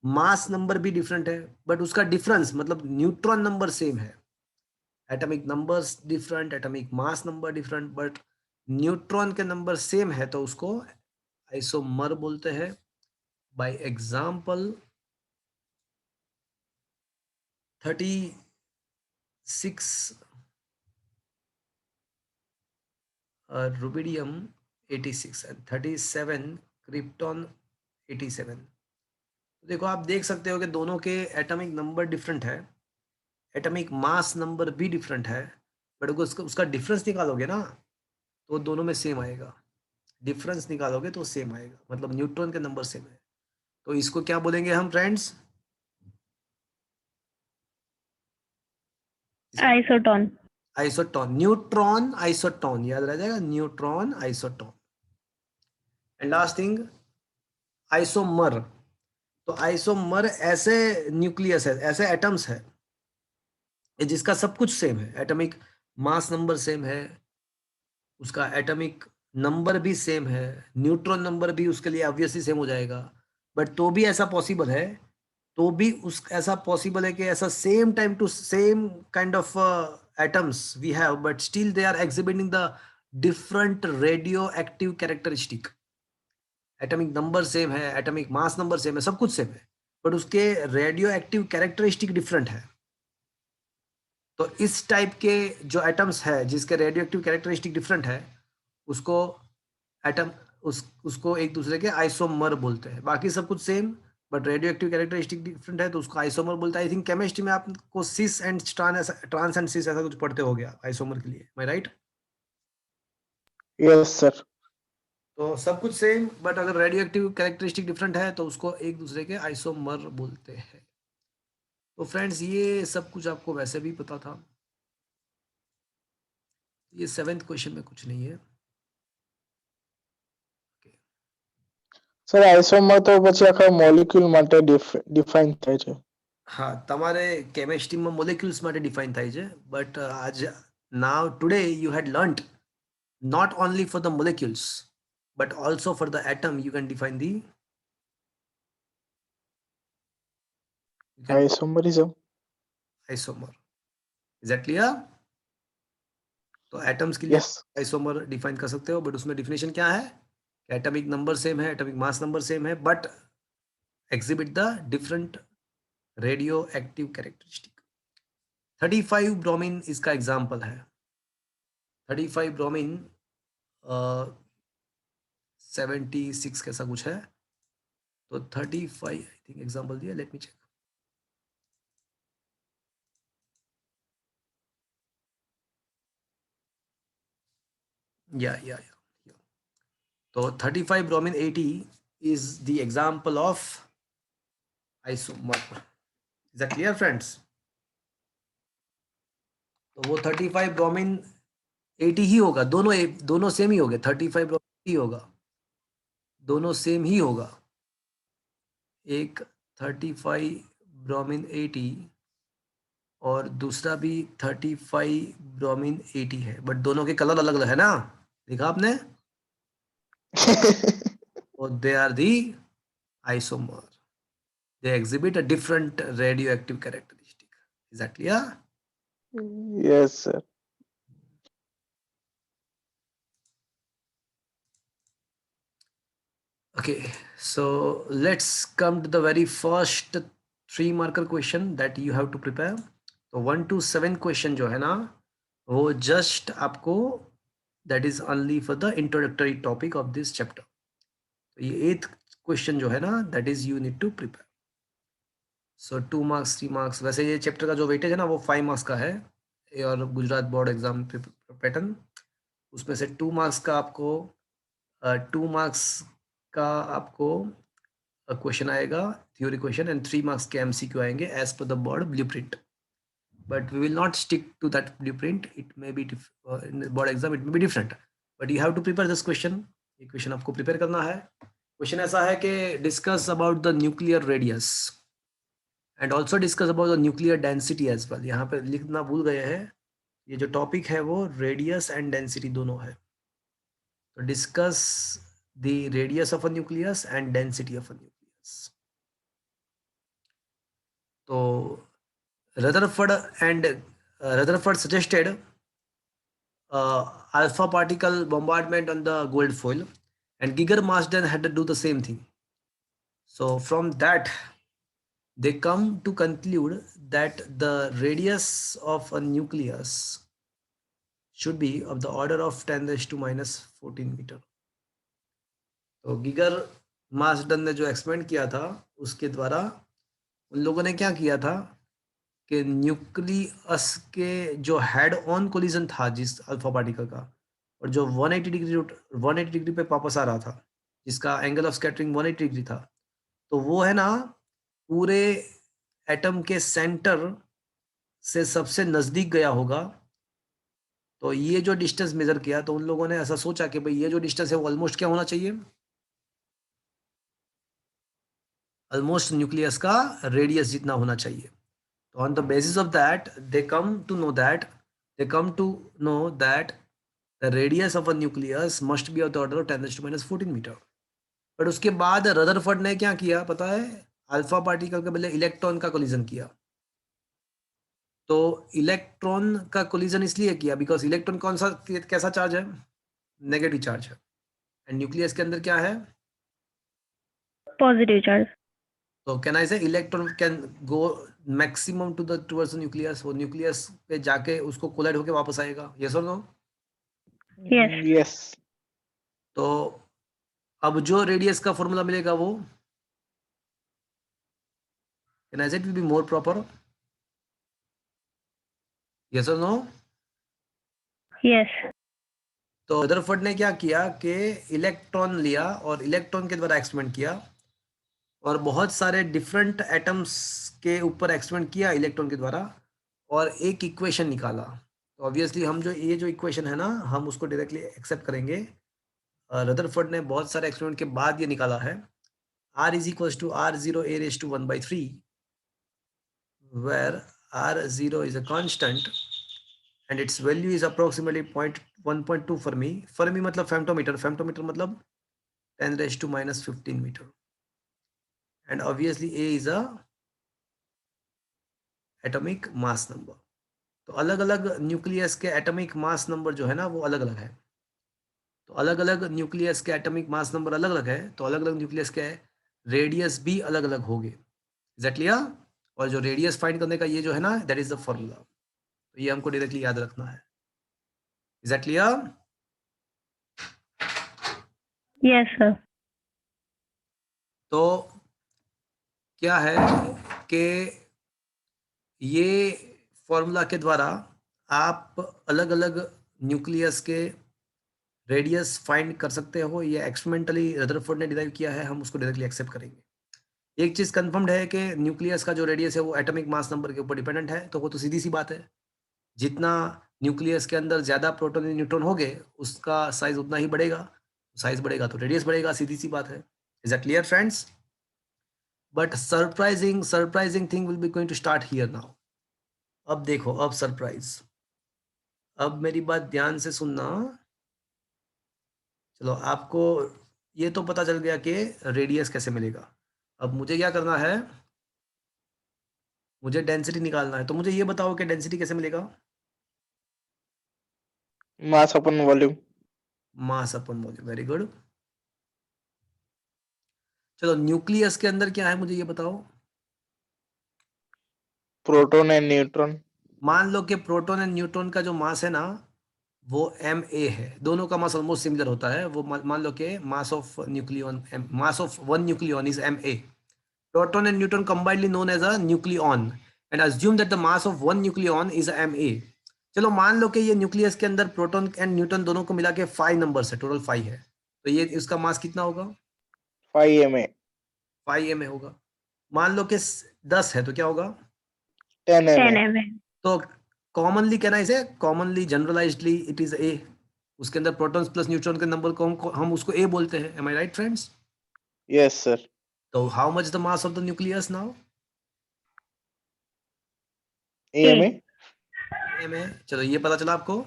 मास नंबर भी डिफरेंट है, बट उसका डिफरेंस मतलब न्यूट्रॉन नंबर सेम है. Atomic numbers different, atomic mass number different, but neutron के नंबर सेम है, तो उसको आइसोमर बोलते हैं. By example 36 rubidium 86 and 37 krypton 87. देखो आप देख सकते हो कि दोनों के एटॉमिक नंबर डिफरेंट है, एटॉमिक मास नंबर भी डिफरेंट है, बट उसका डिफरेंस निकालोगे ना तो दोनों में सेम आएगा. डिफरेंस निकालोगे तो सेम आएगा, मतलब न्यूट्रॉन के नंबर सेम है. तो इसको क्या बोलेंगे हम friends? Isotone. Isotone. Neutron isotone याद रह जाएगा, neutron isotone. And last thing isomer. तो आइसोमर ऐसे न्यूक्लियस है, ऐसे एटम्स है जिसका सब कुछ सेम है. एटॉमिक मास नंबर सेम है, उसका एटॉमिक नंबर भी सेम है, न्यूट्रॉन नंबर भी उसके लिए ऑब्वियसली सेम हो जाएगा. बट तो भी ऐसा पॉसिबल है, तो भी उस ऐसा पॉसिबल है कि ऐसा same time to same kind of atoms we have but still they are exhibiting the different radio active characteristic. Atomic number same है, एटॉमिक मास नंबर सेम है, सब कुछ सेम है, बट उसके रेडियो एक्टिव कैरेक्टरिस्टिक डिफरेंट है. तो इस type के जो एटम्स है जिसके रेडियो एक्टिव कैरेक्टरिस्टिक डिफरेंट है, उसको एटम उसको एक दूसरे के आइसोमर बोलते हैं. बाकी सब कुछ same but radio active characteristic different है, तो उसको आइसोमर बोलते हैं. आई थिंक केमिस्ट्री में आपको सिस एंड ट्रांस एंड सिस ऐसा कुछ पढ़ते हो गया आइसोमर के लिए, मैं राइट? Yes sir. तो सब कुछ सेम बट अगर रेडियो एक्टिव कैरेक्टरिस्टिक डिफरेंट है तो उसको एक दूसरे के आइसोमर बोलते हैं. तो फ्रेंड्स ये सब कुछ आपको वैसे भी पता था. ये 7th क्वेश्चन में कुछ नहीं है. સર આઇસોમર તો પછી આખા મોલિક્યુલ માટે ડિફાઇન થાય છે. હા, તમારે કેમિસ્ટ્રીમાં મોલેક્યુલ્સ માટે ડિફાઇન થાય છે, બટ આજ now today you had learnt not only for the molecules but also for the atom you can define the આઇસોમરિઝમ. isomer. Is that clear? तो एटम्स के लिए यस. आइसोमर डिफाइन कर सकते हो, बट उसमें डिफिनेशन क्या है? एटॉमिक नंबर सेम है, एटॉमिक मास नंबर सेम है, but exhibit the different radio active characteristic. 35 bromine इसका एग्जाम्पल है. 35 ब्रोमीन 76 कैसा कुछ है. तो 35 आई थिंक एग्जाम्पल दिया, let me check. Yeah. So 35 bromine 80 is the example of isomer. Is that clear friends? तो वो 35 ब्रोमीन 80 ही होगा, दोनों सेम ही होंगे. 35 ब्रोमीन ही होगा, दोनों सेम ही होगा. एक 35 ब्रोमीन 80 और दूसरा भी 35 ब्रोमीन 80 है, बट दोनों के कलर अलग अलग है ना, देखा आपने? और they are the isomer, they exhibit a different radioactive characteristic. Is that clear? Yes, sir. Okay, so let's come to the very first 3 marker question that you have to prepare. तो 1 to 7 question जो है ना, वो just आपको, that is only for the introductory topic of this chapter. तो ये 8th question जो है ना, that is you need to prepare. So 2 marks 3 marks, वैसे ये चैप्टर का जो वेटेज है ना वो 5 मार्क्स का है, और गुजरात बोर्ड एग्जाम पैटर्न, उसमें से 2 मार्क्स का आपको 2 मार्क्स का आपको क्वेश्चन आएगा थ्योरी क्वेश्चन, एंड 3 मार्क्स के एमसीक्यू आएंगे एज पर the board blueprint, but we will not stick to that blueprint, it may be in board exam it may be different, but you have to prepare this question, ये question आपको prepare करना है। Question ऐसा है कि discuss about the nuclear radius and also discuss about the nuclear density as well. यहाँ पे लिखना भूल गए हैं, ये जो टॉपिक है वो रेडियस एंड डेंसिटी दोनों है, तो discuss the radius of a nucleus and density of a nucleus. तो Rutherford suggested alpha particle bombardment on the gold foil, and Giger Marsden had to do the same thing. So from that, they come to conclude that the radius of a nucleus should be of the order of 10⁻⁻14 metre. तो Geiger Marsden ने जो experiment किया था उसके द्वारा उन लोगों ने क्या किया था कि न्यूक्लियस के जो हेड ऑन कोलिजन था जिस अल्फा पार्टिकल का, और जो 180 डिग्री पे वापस आ रहा था, जिसका एंगल ऑफ स्कैटरिंग 180 डिग्री था, तो वो है ना पूरे एटम के सेंटर से सबसे नजदीक गया होगा। तो ये जो डिस्टेंस मेजर किया, तो उन लोगों ने ऐसा सोचा कि भाई ये जो डिस्टेंस है वो ऑलमोस्ट क्या होना चाहिए, ऑलमोस्ट न्यूक्लियस का रेडियस जितना होना चाहिए। तो on the basis of that they come to know that the radius of a nucleus must be of the order of 10⁻⁻14 metre. But उसके बाद रदरफोर्ड ने क्या किया पता है, अल्फा पार्टिकल के बदले इलेक्ट्रॉन का कोलिजन किया। तो इलेक्ट्रॉन का कोलिजन इसलिए किया बिकॉज इलेक्ट्रॉन कौन सा कैसा चार्ज है, नेगेटिव चार्ज है, एंड न्यूक्लियस के अंदर क्या है, पॉजिटिव चार्ज। तो can I say electron can go maximum to the towards nucleus, वो न्यूक्लियस पे जाके उसको कोलाइड होके वापस आएगा, यस और नो? Yes. Yes. तो अब जो रेडियस का फॉर्मूला मिलेगा वो कैन आई से it will be more proper, yes और नो? Yes. तो रदरफोर्ड ने क्या किया कि इलेक्ट्रॉन लिया और इलेक्ट्रॉन के द्वारा एक्सपेरिमेंट किया, और बहुत सारे डिफरेंट एटम्स के ऊपर एक्सपेरिमेंट किया इलेक्ट्रॉन के द्वारा, और एक इक्वेशन निकाला। तो ऑब्वियसली हम जो ये जो इक्वेशन है ना हम उसको डायरेक्टली एक्सेप्ट करेंगे। रदरफोर्ड ने बहुत सारे एक्सपेरिमेंट के बाद ये निकाला है, R is equals to R0 a raised to 1/3, where R0 is a constant and its value is approximately 1.2 Fermi। Fermi मतलब फेम्टोमीटर, फेम्टोमीटर मतलब 10⁻⁻15 metre, and obviously A is a atomic mass number. तो अलग अलग न्यूक्लियस के atomic mass number जो है ना वो अलग अलग है, तो अलग अलग न्यूक्लियस के एटॉमिक मास नंबर अलग अलग है, तो अलग अलग न्यूक्लियस के रेडियस भी अलग अलग होंगे, एग्जैक्टली। और जो रेडियस फाइंड करने का ये जो है ना दैट इज द फॉर्मूला, तो ये हमको डायरेक्टली याद रखना है, एग्जैक्टली। Yes, sir. तो क्या है कि ये फॉर्मूला के द्वारा आप अलग अलग न्यूक्लियस के रेडियस फाइंड कर सकते हो, ये एक्सपेरिमेंटली रदरफोर्ड ने डिराइव किया है, हम उसको डायरेक्टली एक्सेप्ट करेंगे। एक चीज कंफर्म्ड है कि न्यूक्लियस का जो रेडियस है वो एटॉमिक मास नंबर के ऊपर डिपेंडेंट है, तो वो तो सीधी सी बात है, जितना न्यूक्लियस के अंदर ज्यादा प्रोटॉन या न्यूट्रॉन होंगे उसका साइज उतना ही बढ़ेगा, साइज बढ़ेगा तो रेडियस बढ़ेगा, सीधी सी बात है। Is that clear friends? but surprising thing will be going to start here now. अब देखो, अब सरप्राइज, अब मेरी बात ध्यान से सुनना। चलो, आपको ये तो पता चल गया कि रेडियस कैसे मिलेगा। अब मुझे क्या करना है, मुझे डेंसिटी निकालना है। तो मुझे ये बताओ कि डेंसिटी कैसे मिलेगा। मास अपन वॉल्यूम। मास अपन वॉल्यूम, वेरी गुड। चलो, न्यूक्लियस के अंदर क्या है मुझे ये बताओ। Proton and neutron. मान लो कि प्रोटॉन एंड न्यूट्रॉन का जो मास है ना, वो ma है। दोनों का मास ऑलमोस्ट सिमिलर होता है। वो मान लो कि mass of nucleon, mass of one nucleon is ma. Proton and neutron combinedly known as a nucleon and assume that the mass of one nucleon is ma. चलो, मान लो कि ये न्यूक्लियस के अंदर प्रोटॉन एंड न्यूट्रॉन दोनों को मिला के 5 नंबर्स है, टोटल 5 है। तो ये इसका मास कितना होगा? 5 ma। 5 ma होगा। मान लो कि 10 है तो क्या होगा? 10 10 ma। mm. तो कॉमनली कहना इसे, commonly generalizedly it is A. उसके अंदर प्रोटॉन्स प्लस न्यूट्रॉन के नंबर को हम उसको ए बोलते हैं। Am I right friends? Yes sir. तो how much the mass of the nucleus now? ama। A में। चलो, ये पता चला आपको।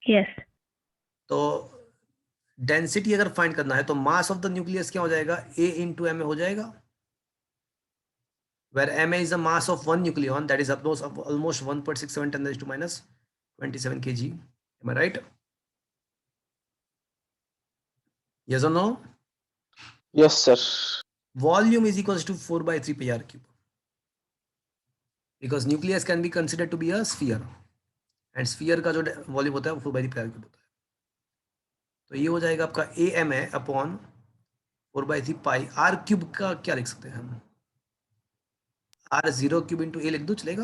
Yes. तो डेंसिटी अगर फाइंड करना है तो मास ऑफ द न्यूक्लियस क्या हो जाएगा? ए इंटू एम हो जाएगा, where ma is the mass of one nucleon, that is almost 1.67 10 raised to minus 27 kg. Am I right? Yes or no? Yes sir. Volume is equals to 4 by 3 pi r cube, because nucleus can be considered to be a sphere, and sphere का जो volume होता है वो 4 by 3 pi r cube होता है। तो ये हो जाएगा आपका ama upon 4 by 3 pi r cube का क्या लिख सकते हैं हम? r0 cube into a लिख दो, चलेगा?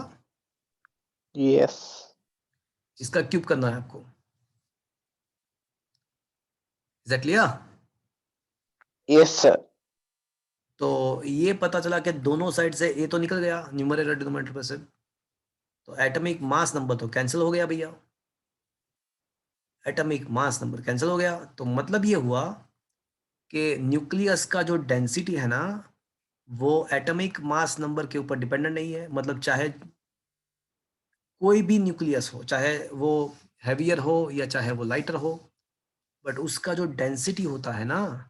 यस। इसका क्यूब करना है आपको। Is that clear? Yes sir. तो ये पता चला कि दोनों साइड से ए तो निकल गया न्यूमरेटर डिनोमिनेटर पे से, तो एटॉमिक मास नंबर तो कैंसिल हो गया भैया। एटॉमिक मास नंबर कैंसिल हो गया, तो मतलब ये हुआ कि न्यूक्लियस का जो डेंसिटी है ना, वो एटॉमिक मास नंबर के ऊपर डिपेंडेंट नहीं है। मतलब चाहे कोई भी न्यूक्लियस हो, चाहे वो हैवियर हो या चाहे वो लाइटर हो, बट उसका जो डेंसिटी होता है ना,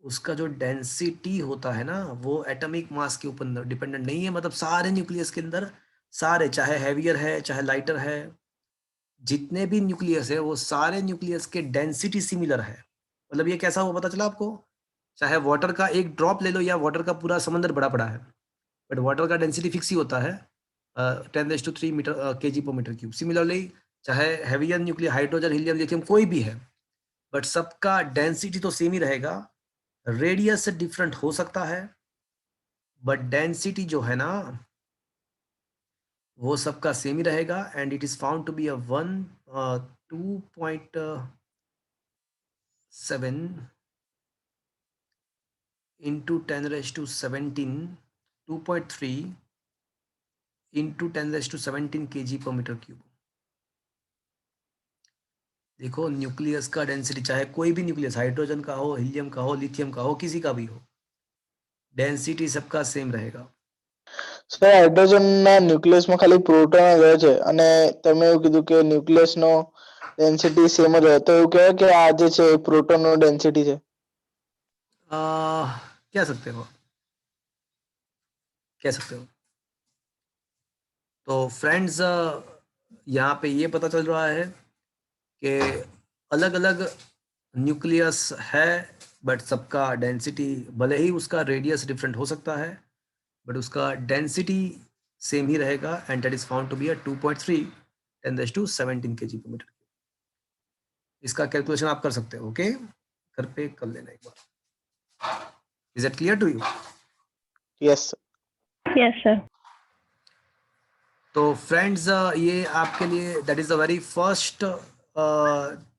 उसका जो डेंसिटी होता है ना, वो एटॉमिक मास के ऊपर डिपेंडेंट नहीं है। मतलब सारे न्यूक्लियस के अंदर, सारे, चाहे हैवियर है चाहे लाइटर है, जितने भी न्यूक्लियस है वो सारे न्यूक्लियस के डेंसिटी सिमिलर है। मतलब ये कैसा हुआ पता चला आपको? चाहे वाटर का एक ड्रॉप ले लो या वाटर का पूरा समंदर बड़ा पड़ा है, बट वाटर का डेंसिटी फिक्स ही होता है 10⁻³ metre kg per meter cube। Similarly चाहे heavier nuclear, hydrogen, helium, lithium कोई भी है, बट सबका डेंसिटी तो सेम ही रहेगा। रेडियस से डिफरेंट हो सकता है, बट डेंसिटी जो है ना वो सबका सेम ही रहेगा। And it is found to be a 2.7 into 10⁻17, 2.3 into 10⁻17 kg per meter cube। देखो, न्यूक्लियस का डेंसिटी चाहे कोई भी न्यूक्लियस, हाइड्रोजन का हो, हीलियम का हो, लिथियम का हो, किसी का भी हो, डेंसिटी सबका सेम रहेगा। સર હાઇડ્રોજનના ન્યુક્લિયસમાં ખાલી પ્રોટોન જ હોય છે અને તમે એવું કીધું કે ન્યુક્લિયસનો ડેન્સિટી સેમ જ હોય, તો એવું કહેવાય કે આ જે છે એ પ્રોટોનનો ડેન્સિટી છે? कह सकते हो, कह सकते हो। तो फ्रेंड्स, यहाँ पे ये पता चल रहा है कि अलग अलग न्यूक्लियस है, बट सबका डेंसिटी, भले ही उसका रेडियस डिफरेंट हो सकता है, बट उसका डेंसिटी सेम ही रहेगा। And that is found to be 2.3 10⁻17 kg per meter। इसका कैलकुलेशन आप कर सकते हो, ओके? घर पे कर लेना एक बार। Is it clear to you? Yes. Yes, sir. तो फ्रेंड्स, ये आपके लिए that is the very first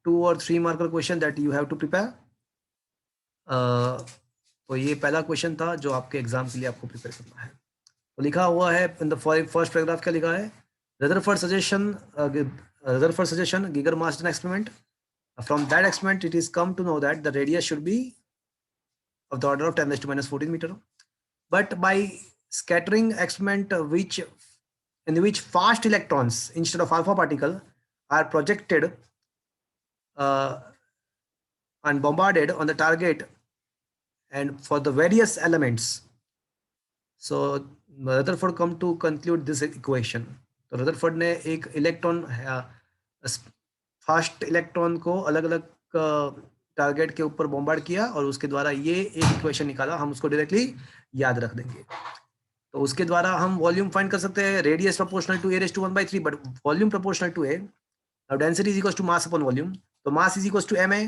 2 और 3 marker question that you have to prepare. तो ये पहला क्वेश्चन था जो आपके एग्जाम के लिए आपको प्रिपेयर करना है। तो लिखा हुआ है इन द फर्स्ट पैराग्राफ, क्या लिखा है? Rutherford suggestion, Giger-Marsden experiment. From that experiment, it is come to know that the radius should be of the order of 10⁻14 meter. but by scattering experiment in which fast electrons instead of alpha particle are projected and bombarded on the target and for the various elements. So Rutherford come to conclude this equation. तो Rutherford ने एक electron fast electron को अलग अलग target के ऊपर bombard किया और उसके द्वारा ये एक इक्वेशन निकाला. हम उसको डायरेक्टली याद रख देंगे. तो उसके द्वारा हम वॉल्यूम फाइंड कर सकते हैं. Radius proportional to a⁻⁴ but volume proportional to a. Now density is equals to mass upon volume. तो mass is equals to ma.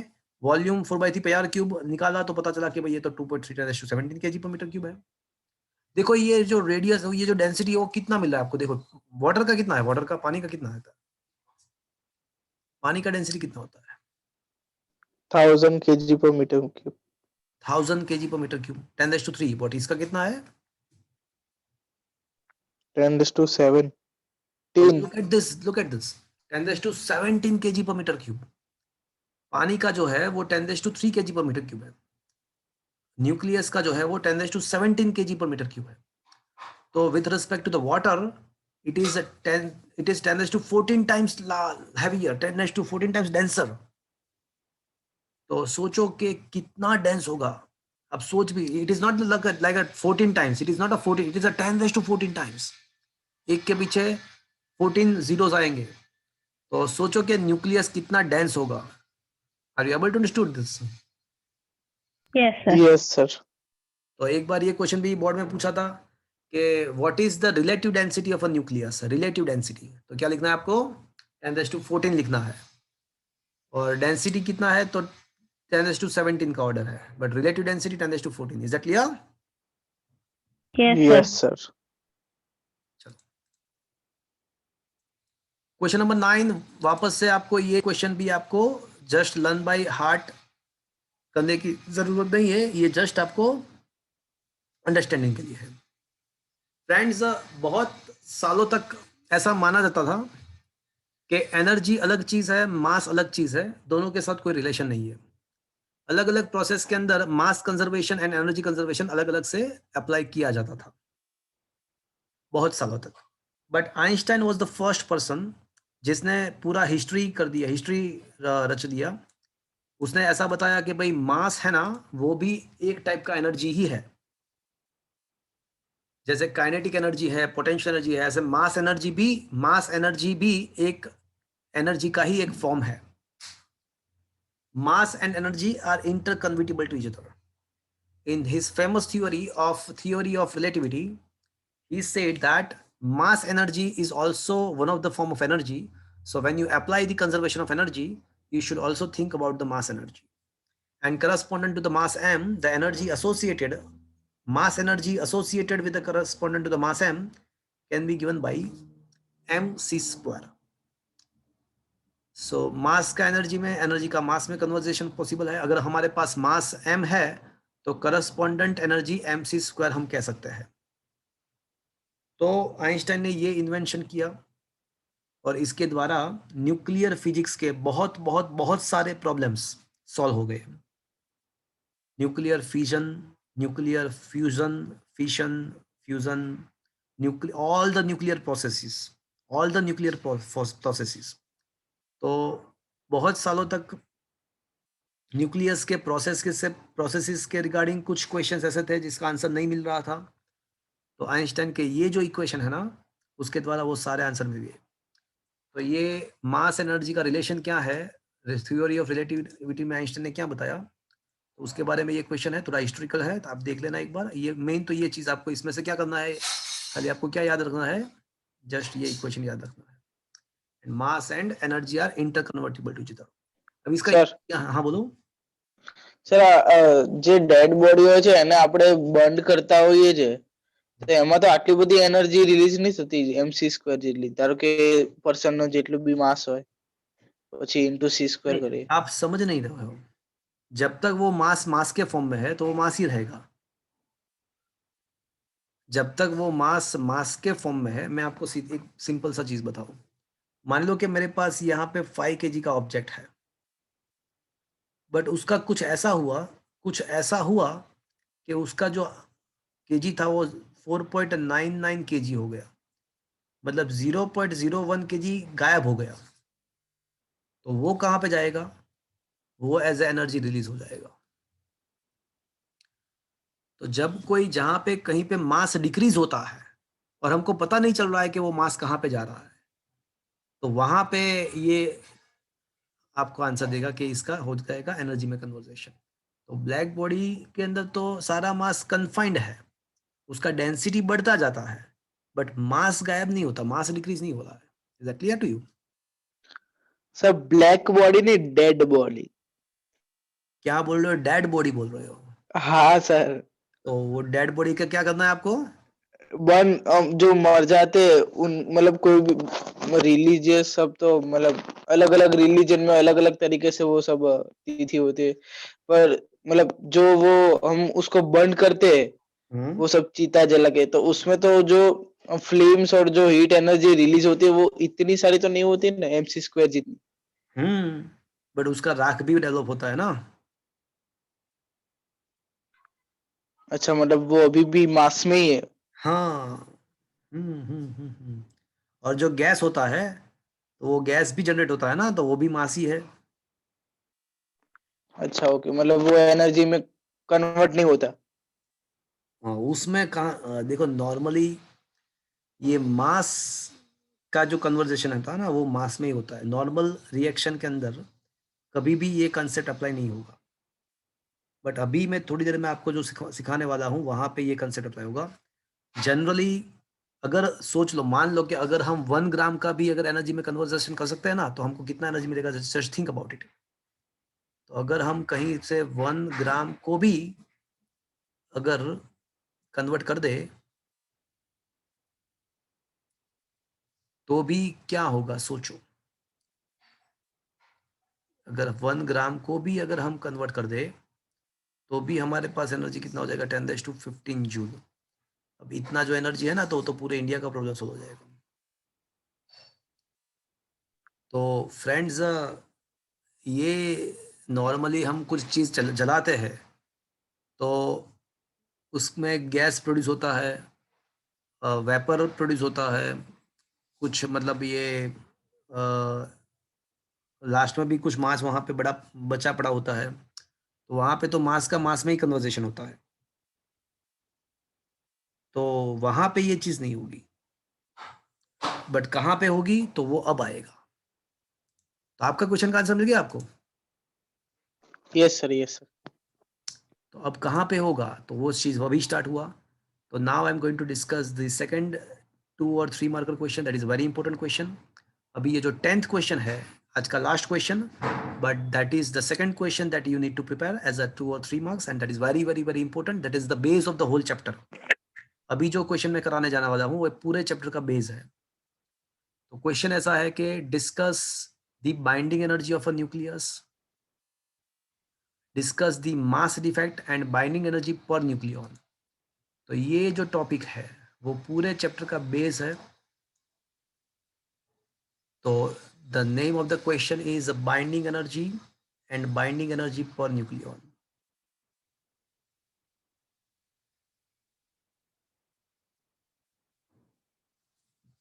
Volume 4/3 pi r cube निकाला तो पता चला कि भाई ये तो 2.3 × 10⁻17 kg per meter क्यूब है. देखो ये जो रेडियस, ये जो डेंसिटी है वो कितना मिल रहा है आपको. देखो वाटर का कितना है, वाटर का, पानी का कितना है, पानी का डेंसिटी कितना होता है 1000 kg per meter cube. 1000 kg per meter cube 10⁻3. But इसका कितना है 10⁻17. look at this 10⁻17 kg per meter cube. पानी का जो है वो 10⁻3 kg per meter क्यूब है. न्यूक्लियस का जो है वो 10⁻17 kg per meter क्यूब है. तो with respect to the water it is 10⁻14 times heavier, 10⁻14 times denser. तो सोचो कि कितना डेंस होगा. अब सोच भी, it is not like a 14 times, it is not a 14, it is a 10⁻14 times. एक के पीछे 14 zeros आएंगे. तो सोचो कि न्यूक्लियस कितना डेंस होगा. Are you able to understand this? Yes, sir. Yes sir. तो एक बार ये क्वेश्चन भी बोर्ड में पूछा था कि what is the relative density of a nucleus. Relative density तो क्या लिखना है आपको 10⁻14 लिखना है. और डेंसिटी कितना है तो 10⁻17 का ऑर्डर है. But relative density 10⁻14. Is that clear? Yes, Yes sir. sir. Question number 9. वापस से आपको ये क्वेश्चन भी आपको जस्ट लर्न बाय हार्ट करने की जरूरत नहीं है. ये जस्ट आपको अंडरस्टैंडिंग के लिए है. फ्रेंड्स, बहुत सालों तक ऐसा माना जाता था कि एनर्जी अलग चीज है, मास अलग चीज है, दोनों के साथ कोई रिलेशन नहीं है. अलग अलग प्रोसेस के अंदर mass conservation and energy conservation अलग अलग से अप्लाई किया जाता था बहुत सालों तक. But Einstein was the first person जिसने पूरा हिस्ट्री कर दिया, हिस्ट्री रच दिया. उसने ऐसा बताया कि भाई मास है ना, वो भी एक टाइप का एनर्जी ही है. जैसे काइनेटिक एनर्जी है, पोटेंशियल एनर्जी है, ऐसे मास एनर्जी भी एक एनर्जी का ही एक फॉर्म है. Mass and energy are interconvertible to each other. In his famous theory of relativity, he said that mass energy is also one of the form of energy. So when you apply the conservation of energy, you should also think about the mass energy. And correspondent to the mass m, the mass energy associated with the correspondent to the mass m can be given by mc². So mass का energy में, energy का मास में conversation possible है. अगर हमारे पास मास m है तो correspondent energy mc² हम कह सकते हैं. तो आइंस्टाइन ने ये इन्वेंशन किया और इसके द्वारा न्यूक्लियर फिजिक्स के बहुत बहुत बहुत सारे प्रॉब्लम्स सॉल्व हो गए. Nuclear fission, nuclear fusion, fusion, all the nuclear processes. तो बहुत सालों तक न्यूक्लियस के प्रोसेसेस के रिगार्डिंग कुछ क्वेश्चंस ऐसे थे जिसका आंसर नहीं मिल रहा था. तो आइंस्टाइन के ये जो इक्वेशन है ना, उसके द्वारा वो सारे आंसर मिल गए. तो ये मास एनर्जी का रिलेशन क्या है, थ्योरी ऑफ रिलेटिविटी में आइंस्टाइन ने क्या बताया, तो उसके बारे में ये क्वेश्चन है. थोड़ा हिस्टोरिकल है, तो आप देख लेना एक बार. ये मेन तो ये चीज आपको इसमें से क्या करना है, खाली आपको क्या याद रखना है, जस्ट ये इक्वेशन याद रखना है. Mass and energy are interconvertible to each other. अब इसका हाँ बोलो સર જે ડેડ બોડી હોય છે એને આપણે બર્ન કરતા હોઈએ છે તો એમાં તો આટલી બધી એનર્જી રિલીઝ નહીં થતી mc² જેટલી. ધારો કે પર્સન નો જેટલું બી માસ હોય પછી ઇન્ટુ c² કરીએ. आप समझ नहीं रहे हो. जब तक वो मास के फॉर्म में है तो वो मास ही रहेगा. जब तक वो मास के फॉर्म में है, मैं आपको एक सिंपल सा चीज बताऊं. मान लो कि मेरे पास यहाँ पे 5 kg का ऑब्जेक्ट है, बट उसका कुछ ऐसा हुआ कि उसका जो केजी था वो 4.99 केजी हो गया, मतलब 0.01 केजी गायब हो गया। तो वो कहाँ पे जाएगा? वो एज ए एनर्जी रिलीज हो जाएगा। तो जब कोई जहाँ पे कहीं पे मास डिक्रीज होता है और हमको पता नहीं चल रहा है कि वो मास कहाँ पे जा रहा है, तो वहां पे ये आपको आंसर देगा कि इसका हो जाएगा एनर्जी में कन्वर्जेशन। तो ब्लैक बॉडी के अंदर तो सारा मास कन्फाइंड है, उसका डेंसिटी बढ़ता जाता है, बट मास गायब नहीं होता, मास डिक्रीज नहीं हो रहा है। Is that clear to you? Sir black body नहीं, डेड बॉडी। क्या बोल रहे हो? डेड बॉडी बोल रहे हो? हाँ सर। तो वो डेड बॉडी का क्या करना है आपको? जो मर जाते हैं उन मतलब कोई भी रिलीजियस सब तो मतलब अलग अलग रिलीजन में अलग अलग तरीके से वो सब तिथि होती है, पर मतलब जो वो हम उसको बर्न करते हैं वो सब चीता जला के, तो उसमें तो जो फ्लेम्स और जो हीट एनर्जी रिलीज होती है वो इतनी सारी तो नहीं होती ना, MC स्क्वायर जितनी। बट उसका राख भी डेवलप होता है ना। अच्छा, मतलब वो अभी भी मास में ही है। हाँ। और जो गैस होता है, तो वो गैस भी जनरेट होता है ना, तो वो भी मास ही है। अच्छा ओके, मतलब वो एनर्जी में कन्वर्ट नहीं होता। हाँ, उसमें कहाँ देखो, नॉर्मली ये मास का जो कन्वर्जेशन होता है ना, वो मास में ही होता है। नॉर्मल रिएक्शन के अंदर कभी भी ये कंसेप्ट अप्लाई नहीं होगा, बट अभी मैं थोड़ी देर में आपको जो सिखाने वाला हूँ वहां पे ये कंसेप्ट अप्लाई होगा। जनरली अगर सोच लो, मान लो कि अगर हम 1 ग्राम का भी अगर एनर्जी में कन्वर्जेशन कर सकते हैं ना, तो हमको कितना एनर्जी मिलेगा? Just think about it. तो अगर हम कहीं से 1 ग्राम को भी अगर कन्वर्ट कर दे, तो भी क्या होगा सोचो। अगर 1 ग्राम को भी अगर हम कन्वर्ट कर दे, तो भी हमारे पास एनर्जी कितना हो जाएगा? 10⁻15 जूल। अब इतना जो एनर्जी है ना, तो पूरे इंडिया का प्रॉब्लम सोल्व हो जाएगा। तो फ्रेंड्स, ये नॉर्मली हम कुछ चीज़ जलाते हैं, तो उसमें गैस प्रोड्यूस होता है, वेपर प्रोड्यूस होता है, कुछ मतलब ये लास्ट में भी कुछ मास वहाँ पे बड़ा बचा पड़ा होता है। तो वहाँ पे तो मास का मास में ही कन्वर्जेशन होता है, तो वहाँ पे ये चीज़ नहीं होगी। बट कहाँ पे होगी, तो वो अब आएगा। तो आपका क्वेश्चन का आंसर मिल गया आपको? Yes sir, yes sir. तो अब कहाँ पे होगा, तो वो चीज़ अभी स्टार्ट हुआ। तो now I am going to discuss the second 2 और 3 marker question, that is very important question. अभी ये जो 10th क्वेश्चन है, आज का last question, but that is the second question that you need to prepare as a 2 और 3 marks, and that is very very very important. That is the base of the whole chapter. अभी जो question मैं कराने जाने वाला हूँ वो पूरे चैप्टर का बेस है। तो क्वेश्चन ऐसा है कि discuss the binding energy of a nucleus, discuss the mass defect and binding energy per nucleon. तो ये जो टॉपिक है वो पूरे चैप्टर का बेस है। तो the name of the question is binding energy and binding energy per nucleon.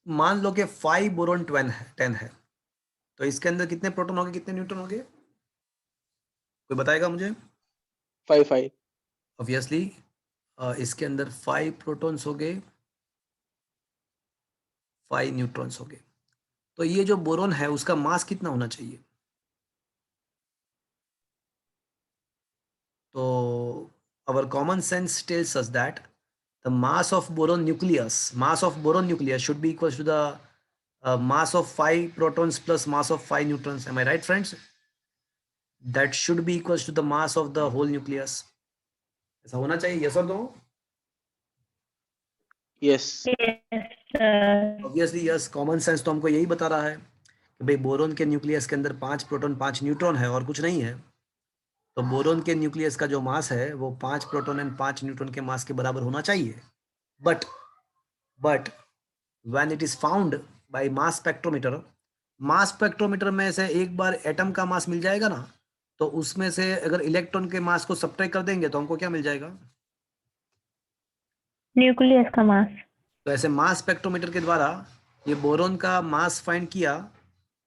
मान लो कि 5 बोरॉन 10 है, तो इसके अंदर कितने प्रोटॉन होंगे, कितने न्यूट्रॉन होंगे? कोई बताएगा मुझे? 5 5। ऑब्वियसली इसके अंदर 5 प्रोटॉन्स हो गए, 5 न्यूट्रॉन्स हो गए। तो ये जो बोरॉन है उसका मास कितना होना चाहिए? तो our common sense tells us that the mass of boron nucleus should be equal to the mass of 5 protons plus mass of 5 neutrons. Am I right, friends? That should be equals to the mass of the whole nucleus. ऐसा होना चाहिए, yes or no? Yes. Yes, sir. Obviously yes, common sense तो हमको यही बता रहा है कि भाई बोरोन के न्यूक्लियस के अंदर 5 प्रोटॉन 5 न्यूट्रॉन है और कुछ नहीं है। तो बोरोन के न्यूक्लियस का जो मास है वो 5 प्रोटॉन एंड 5 न्यूट्रॉन के मास के बराबर होना चाहिए। But when it is found by mass spectrometer में से एक बार एटम का मास मिल जाएगा ना, तो उसमें से अगर इलेक्ट्रॉन के मास को सब्ट्रैक्ट कर देंगे तो हमको क्या मिल जाएगा? न्यूक्लियस का मास। तो ऐसे मास स्पेक्ट्रोमीटर के द्वारा ये बोरोन का मास फाइंड किया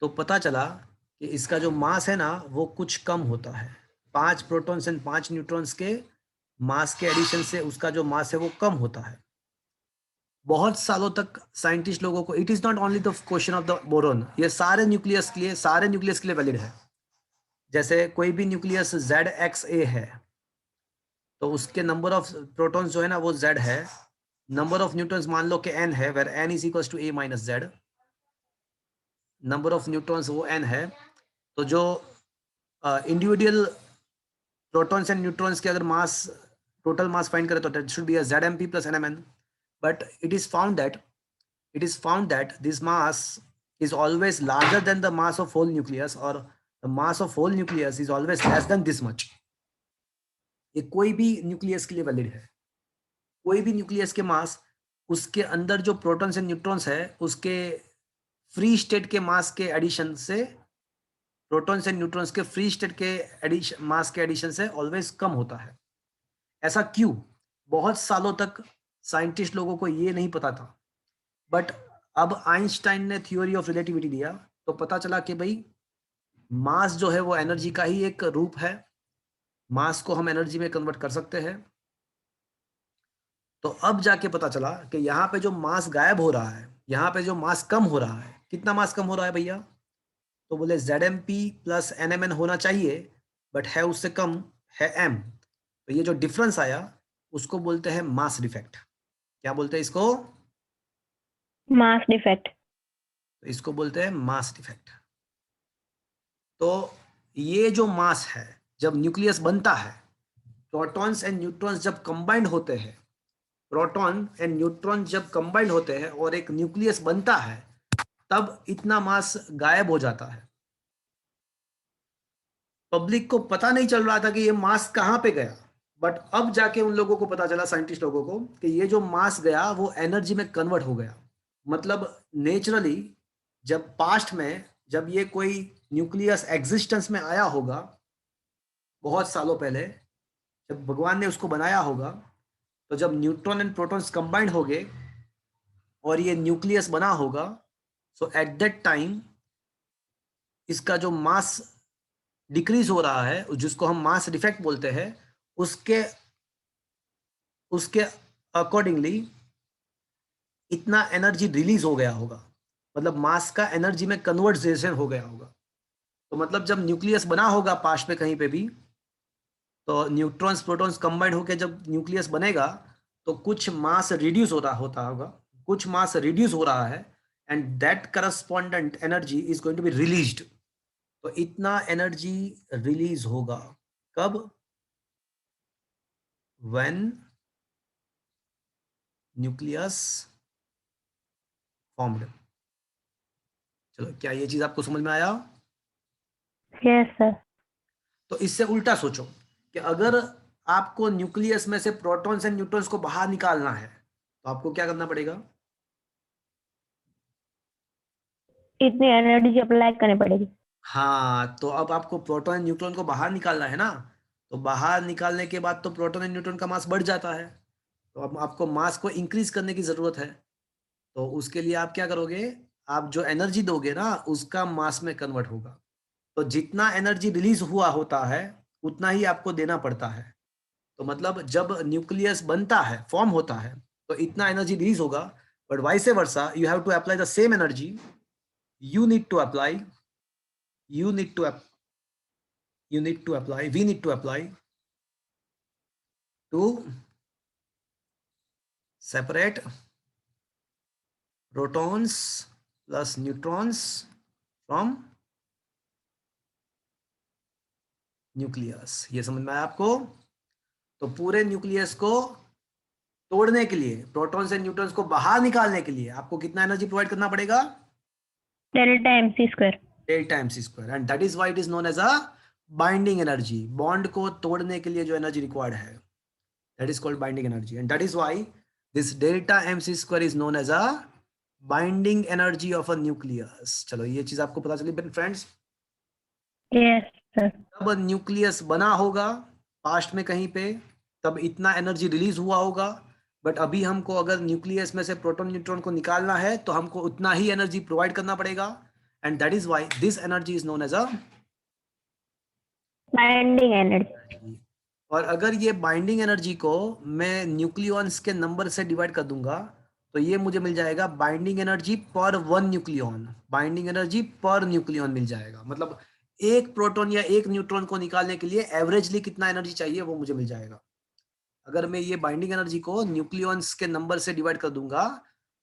तो पता चला कि इसका जो मास है ना वो कुछ कम होता है। 5 प्रोटॉन्स एंड 5 न्यूट्रॉन्स के मास के एडिशन से उसका जो मास है वो कम होता है। बहुत सालों तक साइंटिस्ट लोगों को, it is not only the question of the boron, ये सारे न्यूक्लियस के लिए वैलिड है। जैसे कोई भी न्यूक्लियस ZXA है तो उसके नंबर ऑफ प्रोटॉन्स जो है ना वो Z है, नंबर ऑफ न्यूट्रॉन्स मान लो कि N है, where N is equal to A minus Z, number of neutrons वो N है। तो जो इंडिविजुअल प्रोटॉन्स एंड न्यूट्रॉन्स के अगर मास, टोटल मास फाइंड करें तो that should be ZMP plus NMN, but it is found that this mass is always larger than the mass of whole nucleus, or the mass of whole nucleus is always less than this much. ये कोई भी nucleus के लिए valid है। कोई भी nucleus के मास, उसके अंदर जो प्रोटॉन्स एंड न्यूट्रॉन्स है उसके फ्री स्टेट के मास के एडिशन से, प्रोटॉन्स एंड न्यूट्रॉन्स के फ्री स्टेट के एडिशन, मास के एडिशन से ऑलवेज कम होता है। ऐसा क्यों? बहुत सालों तक साइंटिस्ट लोगों को ये नहीं पता था, बट अब आइंस्टाइन ने थ्योरी ऑफ रिलेटिविटी दिया तो पता चला कि भाई मास जो है वो एनर्जी का ही एक रूप है, मास को हम एनर्जी में कन्वर्ट कर सकते हैं। तो अब जाके पता चला कि यहाँ पे जो मास गायब हो रहा है, यहाँ पे जो मास कम हो रहा है, कितना मास कम हो रहा है भैया? तो बोले ZMP प्लस NMN होना चाहिए, बट है उससे कम, है M। तो ये जो डिफरेंस आया उसको बोलते हैं मास डिफेक्ट। क्या बोलते हैं इसको? Mass defect. तो इसको बोलते हैं मास डिफेक्ट। तो ये जो मास है, जब न्यूक्लियस बनता है, प्रोटॉन्स एंड न्यूट्रॉन्स जब कंबाइंड होते हैं, प्रोटॉन एंड न्यूट्रॉन जब कंबाइंड होते हैं और एक न्यूक्लियस बनता है, तब इतना मास गायब हो जाता है। पब्लिक को पता नहीं चल रहा था कि ये मास कहाँ पे गया, बट अब जाके उन लोगों को पता चला, साइंटिस्ट लोगों को, कि ये जो मास गया वो एनर्जी में कन्वर्ट हो गया। मतलब नेचुरली जब पास्ट में जब ये कोई न्यूक्लियस एग्जिस्टेंस में आया होगा, बहुत सालों पहले जब भगवान ने उसको बनाया होगा, तो जब न्यूट्रॉन एंड प्रोटॉन्स कंबाइंड हो गए और ये न्यूक्लियस बना होगा, सो एट दैट टाइम इसका जो मास डिक्रीज हो रहा है, जिसको हम मास डिफेक्ट बोलते हैं, उसके उसके अकॉर्डिंगली इतना एनर्जी रिलीज हो गया होगा, मतलब मास का एनर्जी में कन्वर्जेशन हो गया होगा। तो मतलब जब न्यूक्लियस बना होगा पास्ट में कहीं पे भी, तो न्यूट्रॉन्स प्रोटॉन्स कंबाइंड होकर जब न्यूक्लियस बनेगा तो कुछ मास रिड्यूस होता होगा, कुछ मास रिड्यूस हो रहा है, and that correspondent energy is going to be released. तो इतना एनर्जी रिलीज होगा कब? When nucleus formed. चलो, क्या ये चीज आपको समझ में आया? Yes sir. तो इससे उल्टा सोचो कि अगर आपको न्यूक्लियस में से प्रोटॉन्स एंड न्यूट्रॉन्स को बाहर निकालना है तो आपको क्या करना पड़ेगा? इतनी एनर्जी अप्लाई करनी पड़ेगी। हाँ, तो अब आपको प्रोटॉन एंड न्यूट्रॉन को बाहर निकालना है ना, तो बाहर निकालने के बाद तो प्रोटॉन एंड न्यूट्रॉन का मास बढ़ जाता है, तो अब आपको मास को इंक्रीज करने की जरूरत है। तो उसके लिए आप क्या करोगे? आप जो एनर्जी दोगे ना उसका मास में कन्वर्ट होगा। तो जितना एनर्जी रिलीज हुआ होता है उतना ही आपको देना पड़ता है। तो मतलब जब न्यूक्लियस बनता है, फॉर्म होता है, तो इतना एनर्जी रिलीज होगा, but vice versa you have to apply the same energy, you need to apply you need to apply we need to apply to separate protons plus neutrons from nucleus. ये समझ में आया आपको? तो पूरे nucleus को तोड़ने के लिए, प्रोटॉन्स एंड न्यूट्रॉन्स को बाहर निकालने के लिए आपको कितना एनर्जी प्रोवाइड करना पड़ेगा? Delta mc square. Delta mc square, and that is why it is known as a binding energy. Bond को तोड़ने के लिए जो एनर्जी रिक्वायर्ड है, that is called binding energy, and that is why this delta mc square is known as a binding energy of a nucleus। चलो, ये चीज आपको पता चली फ्रेंड्स। Yes sir. तब न्यूक्लियस बना होगा पास्ट में कहीं पे, तब इतना एनर्जी रिलीज हुआ होगा, बट अभी हमको अगर न्यूक्लियस में से प्रोटॉन न्यूट्रॉन को निकालना है तो हमको उतना ही एनर्जी प्रोवाइड करना पड़ेगा, and that is why this energy is known as a binding energy. और अगर ये बाइंडिंग एनर्जी को मैं न्यूक्लियॉन्स के नंबर से डिवाइड कर दूंगा तो ये मुझे मिल जाएगा बाइंडिंग एनर्जी पर वन न्यूक्लियॉन, बाइंडिंग एनर्जी पर न्यूक्लियॉन मिल जाएगा। मतलब एक प्रोटॉन या एक न्यूट्रॉन को निकालने के लिए एवरेजली कितना एनर्जी चाहिए वो मुझे मिल जाएगा। अगर मैं ये बाइंडिंग एनर्जी को न्यूक्लियॉन्स के नंबर से डिवाइड कर दूंगा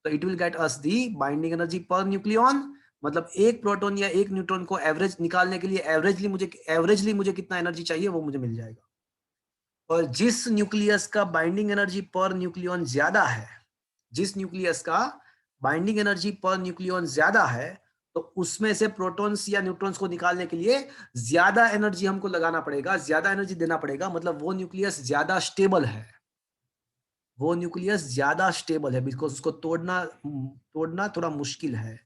तो it will get us the binding energy पर न्यूक्लियॉन। मतलब एक प्रोटॉन या एक न्यूट्रॉन को एवरेज निकालने के लिए एवरेजली मुझे कितना एनर्जी चाहिए वो मुझे मिल जाएगा। और जिस न्यूक्लियस का बाइंडिंग एनर्जी पर न्यूक्लियॉन ज्यादा है, जिस न्यूक्लियस का बाइंडिंग एनर्जी पर न्यूक्लियॉन ज्यादा है, तो उसमें से प्रोटॉन्स या न्यूट्रॉन्स को निकालने के लिए ज्यादा एनर्जी हमको लगाना पड़ेगा, ज्यादा एनर्जी देना पड़ेगा। मतलब वो न्यूक्लियस ज्यादा स्टेबल है, वो न्यूक्लियस ज्यादा स्टेबल है, बिकॉज उसको तोड़ना थोड़ा मुश्किल है।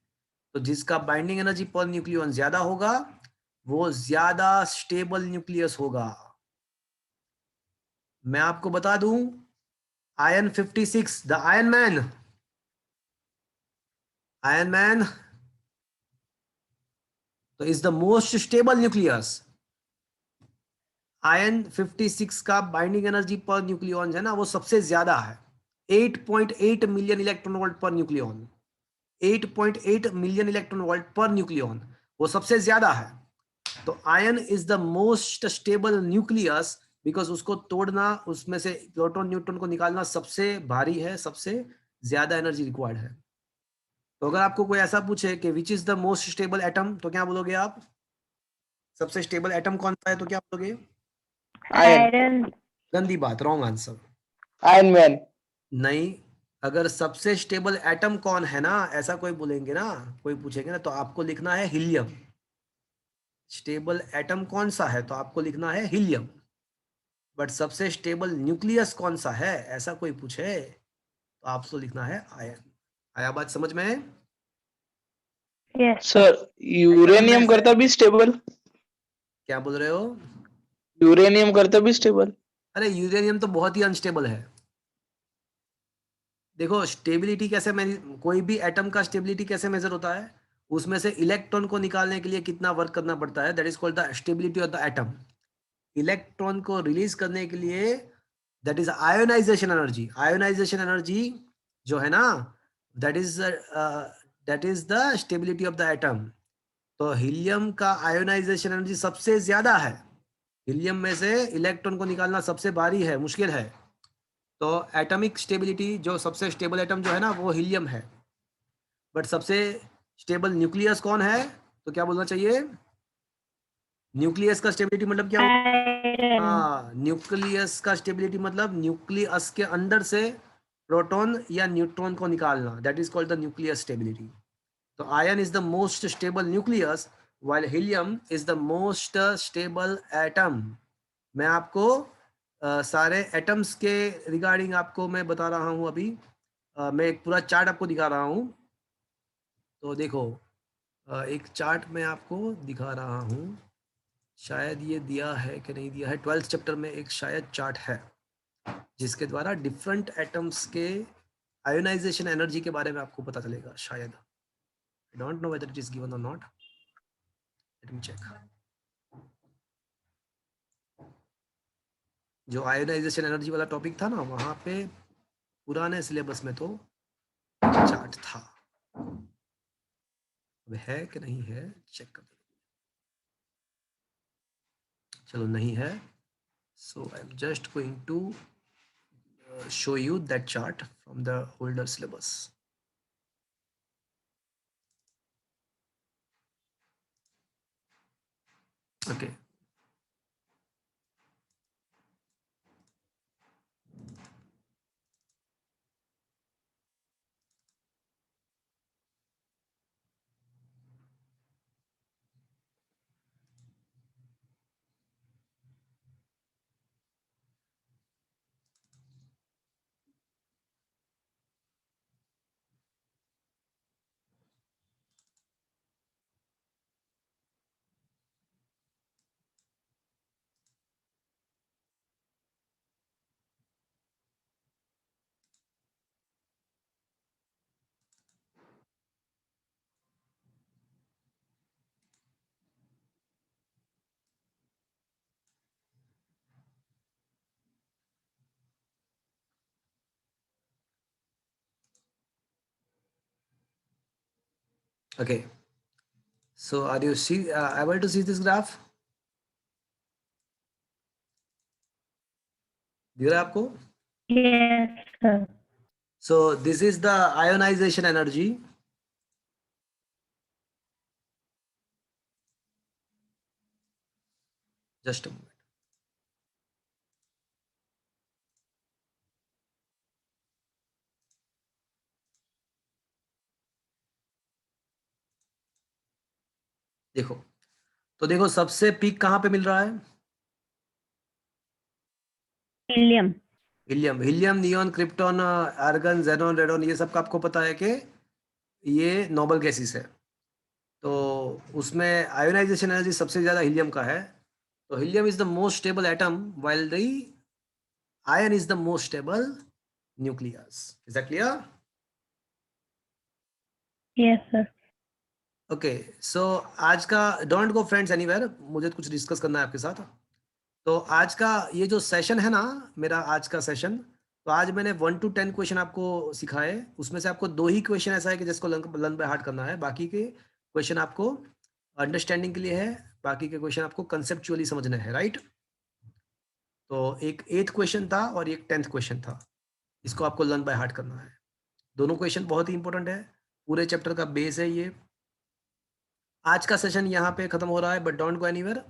तो जिसका बाइंडिंग एनर्जी पर न्यूक्लियॉन ज्यादा होगा वो ज्यादा स्टेबल न्यूक्लियस होगा। मैं आपको बता दूं, आयन 56, द आयन मैन तो is the most stable nucleus. Ion 56 का बाइंडिंग एनर्जी पर न्यूक्लियॉन है ना वो सबसे ज्यादा है, 8.8 मिलियन इलेक्ट्रॉन वोल्ट पर न्यूक्लियॉन, 8.8 मिलियन इलेक्ट्रॉन वोल्ट पर न्यूक्लियॉन, वो सबसे ज्यादा है। तो iron is the most stable nucleus because उसको तोड़ना, उसमें से प्रोटॉन न्यूट्रॉन को निकालना सबसे भारी है, सबसे ज्यादा एनर्जी रिक्वायर्ड है। तो अगर आपको कोई ऐसा पूछे कि which is the most stable atom तो क्या बोलोगे आप? सबसे स्टेबल एटम कौन सा है तो क्या बोलोगे? आयन। आयरन। गंदी बात, रॉन्ग आंसर। Ion man. नहीं, अगर सबसे स्टेबल एटम कौन है ना ऐसा कोई बोलेंगे ना, कोई पूछेंगे ना, तो आपको लिखना है हीलियम। स्टेबल एटम कौन सा है तो आपको लिखना है हीलियम। बट सबसे स्टेबल न्यूक्लियस कौन सा है ऐसा कोई पूछे तो आपको लिखना है आयन। आया बात समझ में? यस। सर एटम में यूरेनियम से करता भी स्टेबल? क्या बोल रहे हो? यूरेनियम करता भी स्टेबल? अरे यूरेनियम तो बहुत ही अनस्टेबल है। देखो स्टेबिलिटी कैसे कोई भी एटम का स्टेबिलिटी कैसे मेजर होता है, उसमें से इलेक्ट्रॉन को निकालने के लिए कितना वर्क करना पड़ता है, that is called the stability of the atom. Electron को रिलीज करने के लिए that is ionisation energy. Ionisation energy जो है ना that is the stability of the atom. तो हीलियम का आयोनाइजेशन एनर्जी सबसे ज्यादा है। हीलियम में से इलेक्ट्रॉन को निकालना सबसे भारी है, मुश्किल है। तो एटॉमिक स्टेबिलिटी जो सबसे स्टेबल एटम जो है ना वो हीलियम है। बट सबसे स्टेबल न्यूक्लियस कौन है तो क्या बोलना चाहिए? न्यूक्लियस का स्टेबिलिटी मतलब क्या होता है? आयरन। हाँ, न्यूक्लियस का स्टेबिलिटी मतलब न्यूक्लियस के अंदर से प्रोटॉन या न्यूट्रॉन को निकालना, that is called the nucleus stability. तो iron is the most stable nucleus while helium is the most stable atom। मैं आपको सारे एटम्स के रिगार्डिंग आपको मैं बता रहा हूँ अभी। मैं एक पूरा चार्ट आपको दिखा रहा हूँ। तो देखो एक चार्ट मैं आपको दिखा रहा हूँ, शायद ये दिया है कि नहीं दिया है, 12th चैप्टर में एक शायद चार्ट है जिसके द्वारा डिफरेंट एटम्स के आयोनाइजेशन एनर्जी के बारे में आपको पता चलेगा शायद। I don't know whether it is given और नॉट, लेट मी चेक। जो आयोनाइजेशन एनर्जी वाला टॉपिक था ना वहाँ पे पुराने सिलेबस में तो चार्ट था, अब है कि नहीं है चेक कर। चलो नहीं है, so I'm just going to show you that chart from the older syllabus। Okay, Okay. So are you able to see this graph? दिख रहा है आपको? Yes, sir. So this is the ionization energy. Just a moment. देखो, तो देखो सबसे peak कहाँ पे मिल रहा है? Helium. Helium, helium, neon, krypton, argon, xenon, radon, ये सब का आपको पता है कि ये नोबल गैसेस है। तो उसमें आयोनाइजेशन एनर्जी सबसे ज्यादा हीलियम का है। तो helium is the most stable atom while the iron is the most stable nucleus. Is that clear? Yes, sir. Okay, so आज का डोंट गो फ्रेंड्स एनीवेयर, मुझे कुछ डिस्कस करना है आपके साथ। तो आज का ये जो सेशन है ना, मेरा आज का सेशन, तो आज मैंने 1 to 10 क्वेश्चन आपको सिखाए। उसमें से आपको 2 ही क्वेश्चन ऐसा है कि जिसको लर्न बाय हार्ट करना है, बाकी के क्वेश्चन आपको अंडरस्टैंडिंग के लिए है, बाकी के क्वेश्चन आपको कंसेप्चुअली समझना है, राइट? तो एक 8th क्वेश्चन था और एक 10th क्वेश्चन था, इसको आपको लर्न बाय हार्ट करना है। दोनों क्वेश्चन बहुत ही इंपॉर्टेंट है, पूरे चैप्टर का बेस है ये। आज का सेशन यहाँ पे खत्म हो रहा है, बट डोंट गो एनीवेयर।